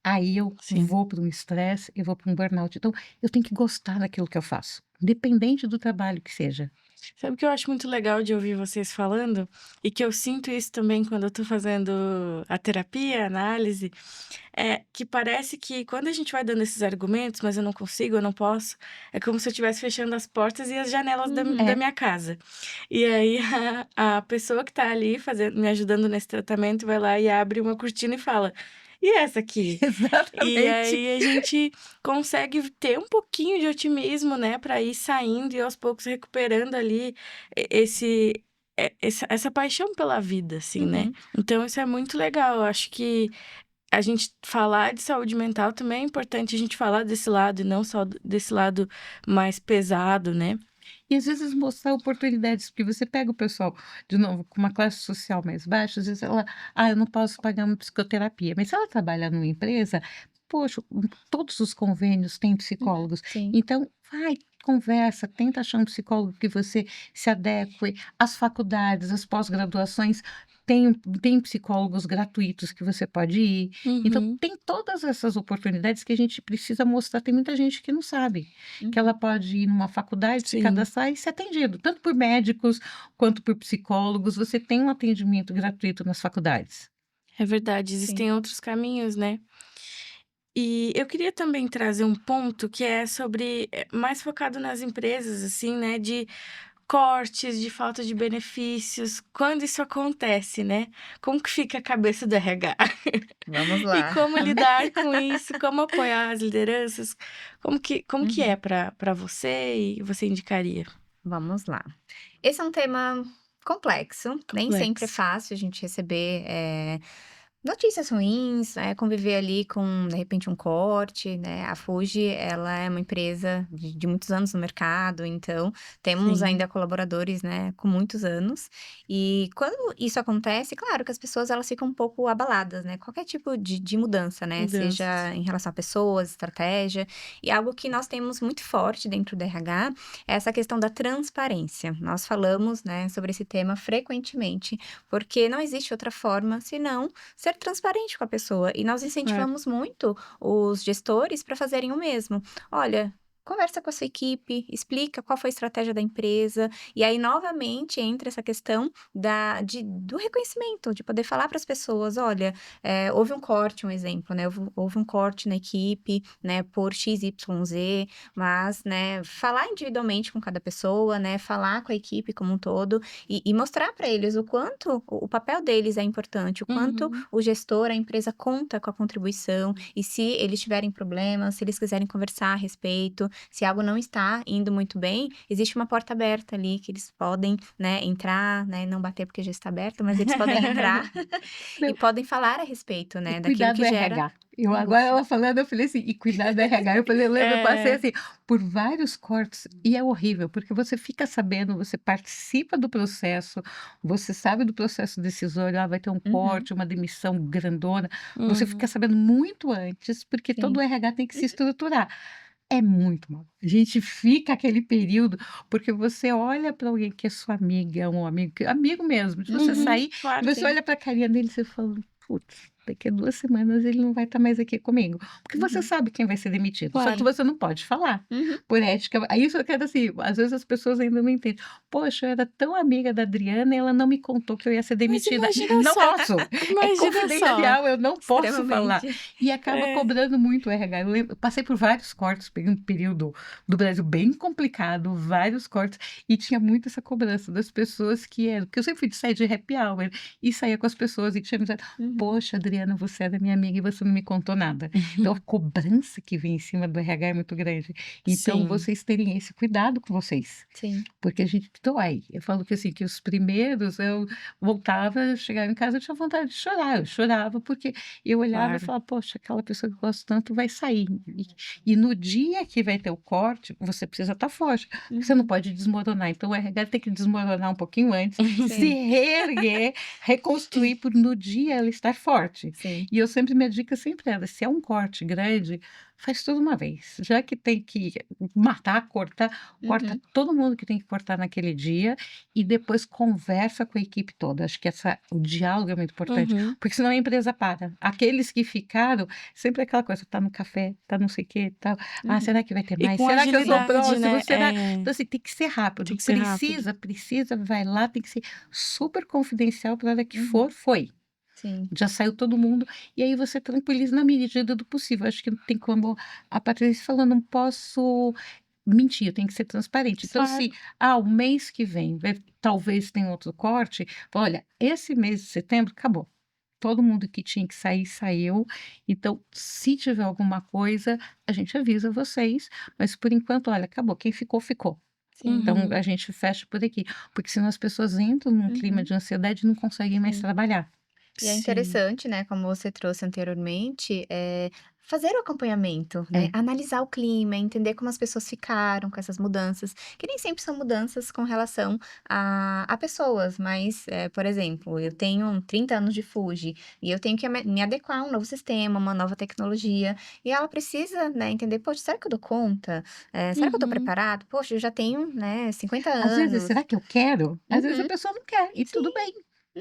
aí eu Sim. vou para um estresse, eu vou para um burnout. Então, eu tenho que gostar daquilo que eu faço, independente do trabalho que seja. Sabe o que eu acho muito legal de ouvir vocês falando, e que eu sinto isso também quando eu tô fazendo a terapia, a análise, é que parece que quando a gente vai dando esses argumentos, mas eu não consigo, eu não posso, é como se eu estivesse fechando as portas e as janelas da Uhum. É, minha casa. E aí a pessoa que tá ali fazendo, me ajudando nesse tratamento vai lá e abre uma cortina e fala: "E essa aqui?". E exatamente. aí a gente consegue ter um pouquinho de otimismo, né, para ir saindo e aos poucos recuperando ali essa paixão pela vida, assim, né. Uhum. Então isso é muito legal, eu acho que a gente falar de saúde mental também é importante a gente falar desse lado e não só desse lado mais pesado, né. E às vezes mostrar oportunidades, porque você pega o pessoal, de novo, com uma classe social mais baixa, às vezes ela, eu não posso pagar uma psicoterapia, mas se ela trabalha numa empresa, poxa, todos os convênios têm psicólogos, Sim. então vai, conversa, tenta achar um psicólogo que você se adeque. As faculdades, as pós-graduações têm psicólogos gratuitos que você pode ir. Então, Uhum. tem todas essas oportunidades que a gente precisa mostrar. Tem muita gente que não sabe que ela Uhum. pode ir numa faculdade, se Sim, cadastrar e ser atendido, tanto por médicos quanto por psicólogos. Você tem um atendimento gratuito nas faculdades. é verdade, Sim. existem outros caminhos, né. E eu queria também trazer um ponto que é sobre mais focado nas empresas, assim, né, de cortes, de falta de benefícios, quando isso acontece, né, como que fica a cabeça do RH? Vamos E lá. como lidar com isso, como apoiar as lideranças, como que é Uhum. para você e você indicaria? Vamos lá. Esse é um tema complexo, nem sempre é Complexo. fácil a gente receber notícias ruins, conviver ali com, de repente, um corte, né? A Fuji, ela é uma empresa de muitos anos no mercado, então temos Sim. ainda colaboradores, né, com muitos anos. E quando isso acontece, claro que as pessoas elas ficam um pouco abaladas, né? Qualquer tipo de mudança, né? Mudanças. Seja em relação a pessoas, estratégia. E algo que nós temos muito forte dentro do RH é essa questão da transparência. Nós falamos, né, sobre esse tema frequentemente, porque não existe outra forma senão ser transparente com a pessoa. E nós Claro. incentivamos muito os gestores para fazerem o mesmo. Olha, conversa com a sua equipe, explica qual foi a estratégia da empresa. E aí, novamente, entra essa questão do reconhecimento, de poder falar para as pessoas: olha, houve um corte, um exemplo, né? Houve um corte na equipe, né, por XYZ, mas, né, falar individualmente com cada pessoa, né, falar com a equipe como um todo e mostrar para eles o quanto o papel deles é importante, o quanto Uhum. o gestor, a empresa conta com a contribuição, e se eles tiverem problemas, se eles quiserem conversar a respeito, se algo não está indo muito bem, existe uma porta aberta ali que eles podem, né, entrar, né, não bater porque já está aberta, mas eles podem entrar e Não, podem falar a respeito, e né, daquilo cuidar que do gera RH. Eu agora angústia. ela falando, eu falei assim, e cuidar do RH. Eu falei, eu lembro, eu passei É. assim, por vários cortes, e é horrível, porque você fica sabendo, você participa do processo, você sabe do processo decisório, vai ter um Uhum, corte, uma demissão grandona, você fica Uhum. sabendo muito antes, porque todo o sim. RH tem que se estruturar. É muito mal. A gente fica aquele período, porque você olha para alguém que é sua amiga, um amigo, amigo mesmo, de você Uhum. sair e Claro. você Sim. olha para a carinha dele e você fala: "Putz, daqui a 2 semanas ele não vai estar mais aqui comigo", porque você Uhum, sabe quem vai ser demitido, só que Claro. sim. você não pode falar, Uhum. por ética. Aí isso eu quero assim, às vezes as pessoas ainda não entendem: "Poxa, eu era tão amiga da Adriana e ela não me contou que eu ia ser Mas demitida". imagina Não só, posso, é imagina só. confidencial, eu não posso falar. Extremamente. E acaba É. cobrando muito o RH. Eu passei por vários cortes, peguei um período do Brasil bem complicado, vários cortes, e tinha muito essa cobrança das pessoas que eram porque eu sempre fui de sair de happy hour e saía com as pessoas e tinha amizade. Uhum, "Poxa, Adriana, você era minha amiga e você não me contou nada". Então a cobrança que vem em cima do RH é muito grande. Então Sim. vocês terem esse cuidado com vocês. sim. Porque a gente dói. Eu falo que, assim, que os primeiros eu voltava, eu chegava em casa, eu tinha vontade de chorar, eu chorava, porque eu olhava e Claro. falava: "Poxa, aquela pessoa que eu gosto tanto vai sair". E no dia que vai ter o corte, você precisa estar forte, você não Uhum, pode desmoronar. Então o RH tem que desmoronar um pouquinho antes, se sim. reerguer, reconstruir, por no dia ela estar forte. Sim. E eu sempre minha dica sempre era: se é um corte grande, faz tudo uma vez. Já que tem que matar, cortar, corta Uhum, todo mundo que tem que cortar naquele dia e depois conversa com a equipe toda. Acho que o diálogo é muito importante, Uhum. porque senão a empresa para. Aqueles que ficaram, sempre aquela coisa, tá no café, tá não sei o quê, tal. Ah, uhum. será que vai ter E mais? com Será que eu sou o agilidade, próximo? né? Será? Então, assim, tem que ser rápido. Tem que ser rápido. Precisa, vai lá, tem que ser super confidencial para a hora que Uhum, for, foi. sim. Já saiu todo mundo, e aí você tranquiliza na medida do possível. Acho que não tem como a Patrícia falou: "Não posso mentir, eu tenho que ser transparente". Então, se, Claro. o mês que vem talvez tenha outro corte, fala: "Olha, esse mês de setembro acabou. Todo mundo que tinha que sair, saiu. Então, se tiver alguma coisa, a gente avisa vocês, mas por enquanto, olha, acabou. Quem ficou, ficou. Sim. Então, Uhum. a gente fecha por aqui", porque senão as pessoas entram num clima Uhum, de ansiedade e não conseguem mais sim. trabalhar. E é Sim. interessante, né, como você trouxe anteriormente, fazer o acompanhamento, né, É. analisar o clima, entender como as pessoas ficaram com essas mudanças, que nem sempre são mudanças com relação a pessoas, mas, por exemplo, eu tenho 30 anos de Fuji e eu tenho que me adequar a um novo sistema, uma nova tecnologia, e ela precisa, né, entender: "Poxa, será que eu dou conta? Será que eu estou Uhum. preparado? Poxa, eu já tenho, né, 50 Às vezes, anos". será que eu quero? Às vezes a Uhum, pessoa não quer, e tudo sim. bem.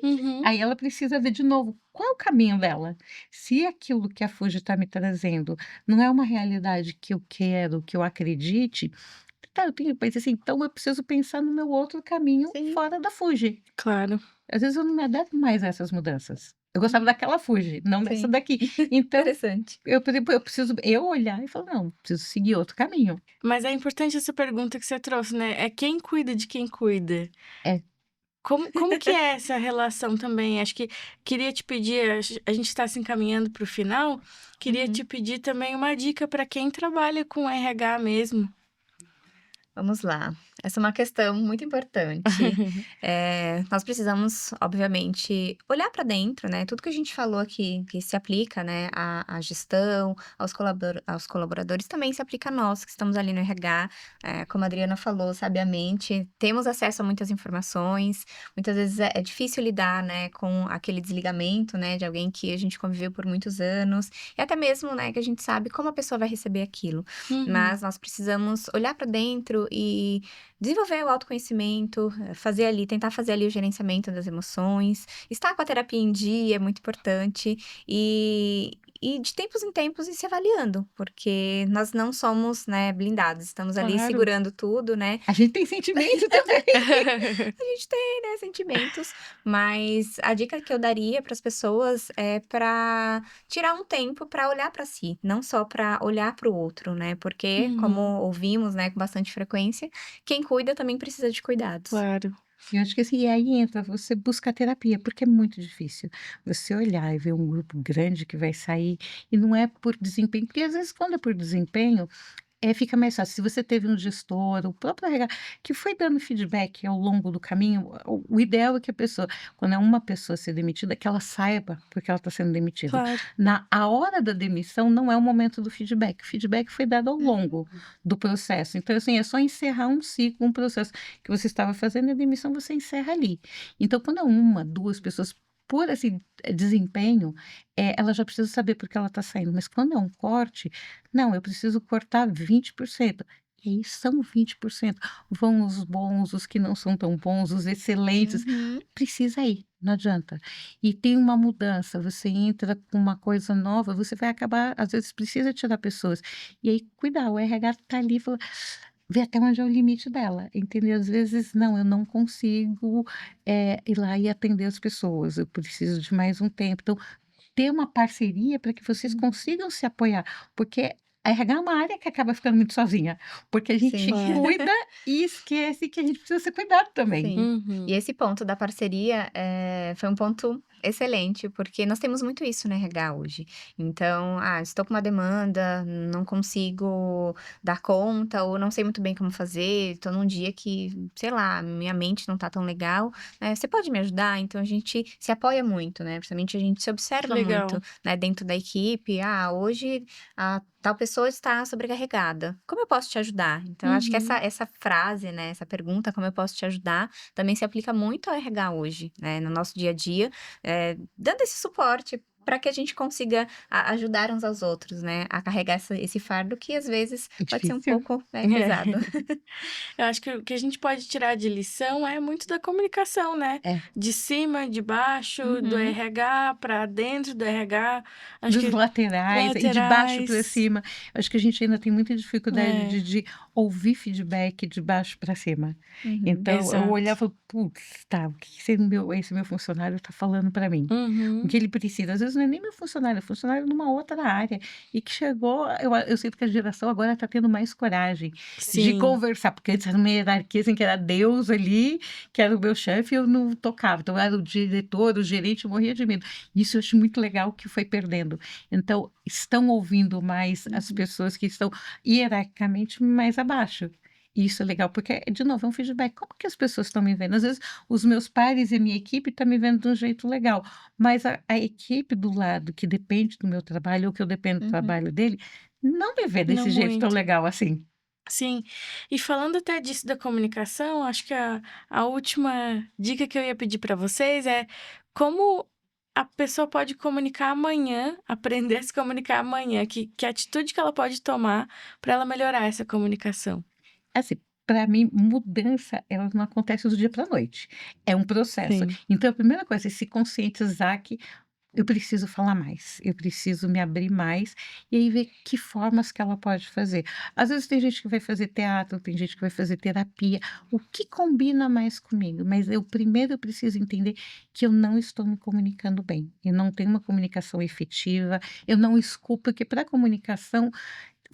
Uhum. Aí ela precisa ver de novo qual é o caminho dela. Se aquilo que a Fuji está me trazendo não é uma realidade que eu quero, que eu acredite, tá, eu tenho, mas assim, então eu preciso pensar no meu outro caminho Sim. fora da Fuji. Claro. Às vezes eu não me adapto mais a essas mudanças. Eu gostava Uhum, daquela Fuji, não dessa sim. daqui. Então, Interessante. eu preciso eu olhar e falar: "Não, preciso seguir outro caminho". Mas é importante essa pergunta que você trouxe, né? É quem cuida de quem cuida. É. Como que é essa relação também? Acho que queria te pedir, a gente está se encaminhando para o final, queria te Uhum. pedir também uma dica para quem trabalha com RH mesmo. Vamos lá. Essa é uma questão muito importante. Nós precisamos, obviamente, olhar para dentro, né? Tudo que a gente falou aqui, que se aplica, né, à gestão, aos colaboradores, também se aplica a nós, que estamos ali no RH. Como a Adriana falou, sabiamente, temos acesso a muitas informações. Muitas vezes é difícil lidar, né, com aquele desligamento, né, de alguém que a gente conviveu por muitos anos. E até mesmo, né, que a gente sabe como a pessoa vai receber aquilo. Uhum, Mas nós precisamos olhar para dentro e desenvolver o autoconhecimento, tentar fazer ali o gerenciamento das emoções, estar com a terapia em dia é muito importante e de tempos em tempos ir se avaliando, porque nós não somos, né, blindados, estamos ali claro. segurando tudo, né? A gente tem sentimento também. A gente tem, né, sentimentos, mas a dica que eu daria para as pessoas é para tirar um tempo para olhar para si, não só para olhar para o outro, né? Porque, como Uhum, ouvimos, né, com bastante frequência, quem cuida também precisa de cuidados. claro. Eu acho que assim, e aí entra você buscar terapia, porque é muito difícil você olhar e ver um grupo grande que vai sair, e não é por desempenho, porque às vezes quando é por desempenho, fica mais fácil. Se você teve um gestor, o próprio RH, que foi dando feedback ao longo do caminho, o ideal é que a pessoa, quando é uma pessoa ser demitida, que ela saiba porque ela está sendo demitida. Claro. A hora da demissão não é o momento do feedback. O feedback foi dado ao longo do processo. Então, assim, é só encerrar um ciclo, um processo que você estava fazendo, e a demissão você encerra ali. Então, quando é uma, duas pessoas, por assim, desempenho, ela já precisa saber por que ela está saindo. Mas quando é um corte, não, eu preciso cortar 20%. E aí são 20%. Vão os bons, os que não são tão bons, os excelentes. Uhum. Precisa ir, não adianta. E tem uma mudança, você entra com uma coisa nova, você vai acabar, às vezes precisa tirar pessoas. E aí, cuidar, o RH está ali, fala, ver até onde é o limite dela, entendeu? Às vezes, não, eu não consigo ir lá e atender as pessoas, eu preciso de mais um tempo. Então, ter uma parceria para que vocês consigam se apoiar, porque a RH é uma área que acaba ficando muito sozinha, porque a gente Sim. Claro. cuida e esquece que a gente precisa ser cuidado também. Sim. E Uhum, esse ponto da parceria, foi um ponto excelente, porque nós temos muito isso no RH hoje. Então, estou com uma demanda, não consigo dar conta, ou não sei muito bem como fazer, estou num dia que, sei lá, minha mente não tá tão legal, você pode me ajudar? Então a gente se apoia muito, né? Principalmente a gente se que observa muito, legal. né, dentro da equipe. Hoje a tal pessoa está sobrecarregada. Como eu posso te ajudar? Então, eu acho que essa, Uhum. essa frase, né, essa pergunta, como eu posso te ajudar, também se aplica muito ao RH hoje, né, no nosso dia a dia, dando esse suporte para que a gente consiga ajudar uns aos outros, né, a carregar esse fardo que às vezes É pode ser um difícil? pouco, né, pesado. Eu acho que o que a gente pode tirar de lição é muito da comunicação, né? É. De cima, de baixo, do Uhum, RH para dentro do RH. Acho Dos que laterais e de baixo para laterais. cima. Acho que a gente ainda tem muita dificuldade É, de ouvir feedback de baixo para cima. uhum, Então eu exato. olhava e falava: "Putz, tá, o que esse meu funcionário está falando para mim? O Uhum. que ele precisa?". Às vezes não é nem meu funcionário, é funcionário numa outra área, e que chegou, eu sinto que a geração agora está tendo mais coragem de Sim. conversar, porque antes era uma hierarquia, assim, que era Deus ali, que era o meu chefe, e eu não tocava. Então era o diretor, o gerente, eu morria de medo. Isso eu acho muito legal, que foi perdendo. Então, estão ouvindo mais as uhum, pessoas que estão hierarquicamente mais abaixo. E isso é legal, porque, de novo, é um feedback. Como que as pessoas estão me vendo? Às vezes, os meus pares e a minha equipe estão me vendo de um jeito legal, mas a equipe do lado, que depende do meu trabalho, ou que eu dependo do uhum. trabalho dele, não me vê Não desse jeito tão muito. legal assim. Sim. E falando até disso da comunicação, acho que a última dica que eu ia pedir para vocês é como a pessoa pode comunicar amanhã, aprender a se comunicar amanhã, que atitude que ela pode tomar para ela melhorar essa comunicação. Assim, para mim, mudança, ela não acontece do dia para a noite, é um processo. Sim. Então a primeira coisa é se conscientizar que eu preciso falar mais, eu preciso me abrir mais, e aí ver que formas que ela pode fazer. Às vezes tem gente que vai fazer teatro, tem gente que vai fazer terapia, o que combina mais comigo? Mas eu primeiro eu preciso entender que eu não estou me comunicando bem, eu não tenho uma comunicação efetiva, eu não escuto, porque para comunicação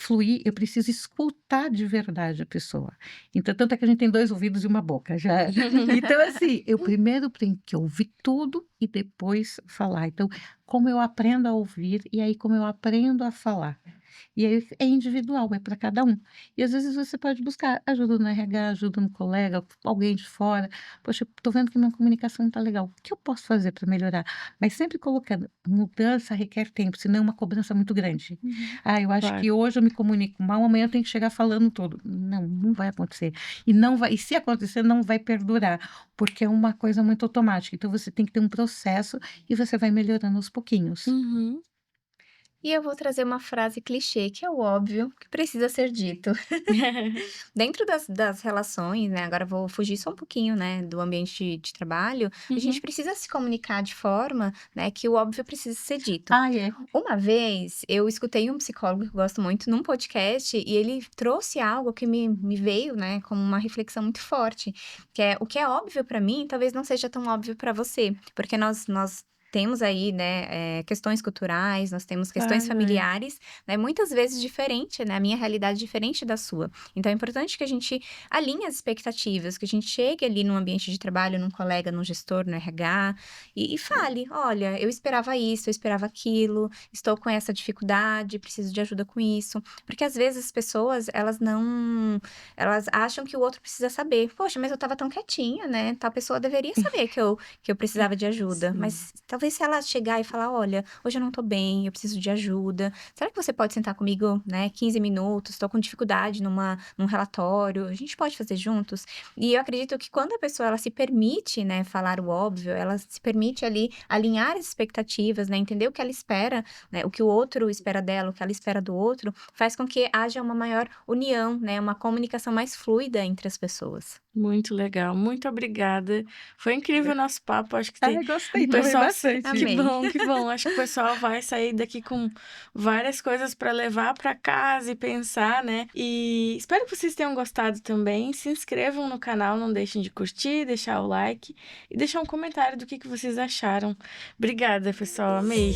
fluir, eu preciso escutar de verdade a pessoa. Então, tanto é que a gente tem 2 ouvidos e uma boca, já. Então, assim, eu primeiro tenho que ouvir tudo e depois falar. Então, como eu aprendo a ouvir, e aí como eu aprendo a falar. E aí é individual, é para cada um. E às vezes você pode buscar ajuda no RH, ajuda no colega, alguém de fora. Poxa, tô vendo que minha comunicação não tá legal. O que eu posso fazer para melhorar? Mas sempre colocando, mudança requer tempo, senão é uma cobrança muito grande. Uhum. Ah, eu acho Claro. que hoje eu me comunico mal, amanhã eu tenho que chegar falando tudo. Não, não vai acontecer. E não vai, e se acontecer, não vai perdurar, porque é uma coisa muito automática. Então você tem que ter um processo e você vai melhorando aos pouquinhos. Uhum. E eu vou trazer uma frase clichê, que é o óbvio, que precisa ser dito. Dentro das relações, né, agora vou fugir só um pouquinho, né, do ambiente de trabalho, a gente Uhum. precisa se comunicar de forma, né, que o óbvio precisa ser dito. Ah, é. Uma vez, eu escutei um psicólogo que eu gosto muito num podcast e ele trouxe algo que me veio, né, como uma reflexão muito forte, que é o que é óbvio para mim, talvez não seja tão óbvio para você, porque nós temos aí, né, questões culturais, nós temos questões Claro, é. familiares, né, muitas vezes diferente, né, a minha realidade é diferente da sua. Então é importante que a gente alinhe as expectativas, que a gente chegue ali num ambiente de trabalho, num colega, num gestor, no RH, e fale: olha, eu esperava isso, eu esperava aquilo, estou com essa dificuldade, preciso de ajuda com isso. Porque às vezes as pessoas, elas acham que o outro precisa saber. Poxa, mas eu estava tão quietinha, né? Tal pessoa deveria saber que eu precisava de ajuda. Sim. Mas talvez se ela chegar e falar: olha, hoje eu não tô bem, eu preciso de ajuda. Será que você pode sentar comigo, né, 15 minutos? Estou com dificuldade num relatório. A gente pode fazer juntos? E eu acredito que quando a pessoa ela se permite, né, falar o óbvio, ela se permite ali alinhar as expectativas, né, entender o que ela espera, né, o que o outro espera dela, o que ela espera do outro, faz com que haja uma maior união, né, uma comunicação mais fluida entre as pessoas. Muito legal, muito obrigada. Foi incrível o nosso papo, acho que Ah, gostei o também pessoal bastante. que Amei. bom, que bom. Acho que o pessoal vai sair daqui com várias coisas para levar para casa e pensar, né. E espero que vocês tenham gostado também. Se inscrevam no canal, não deixem de curtir, deixar o like e deixar um comentário do que vocês acharam. Obrigada, pessoal, amei.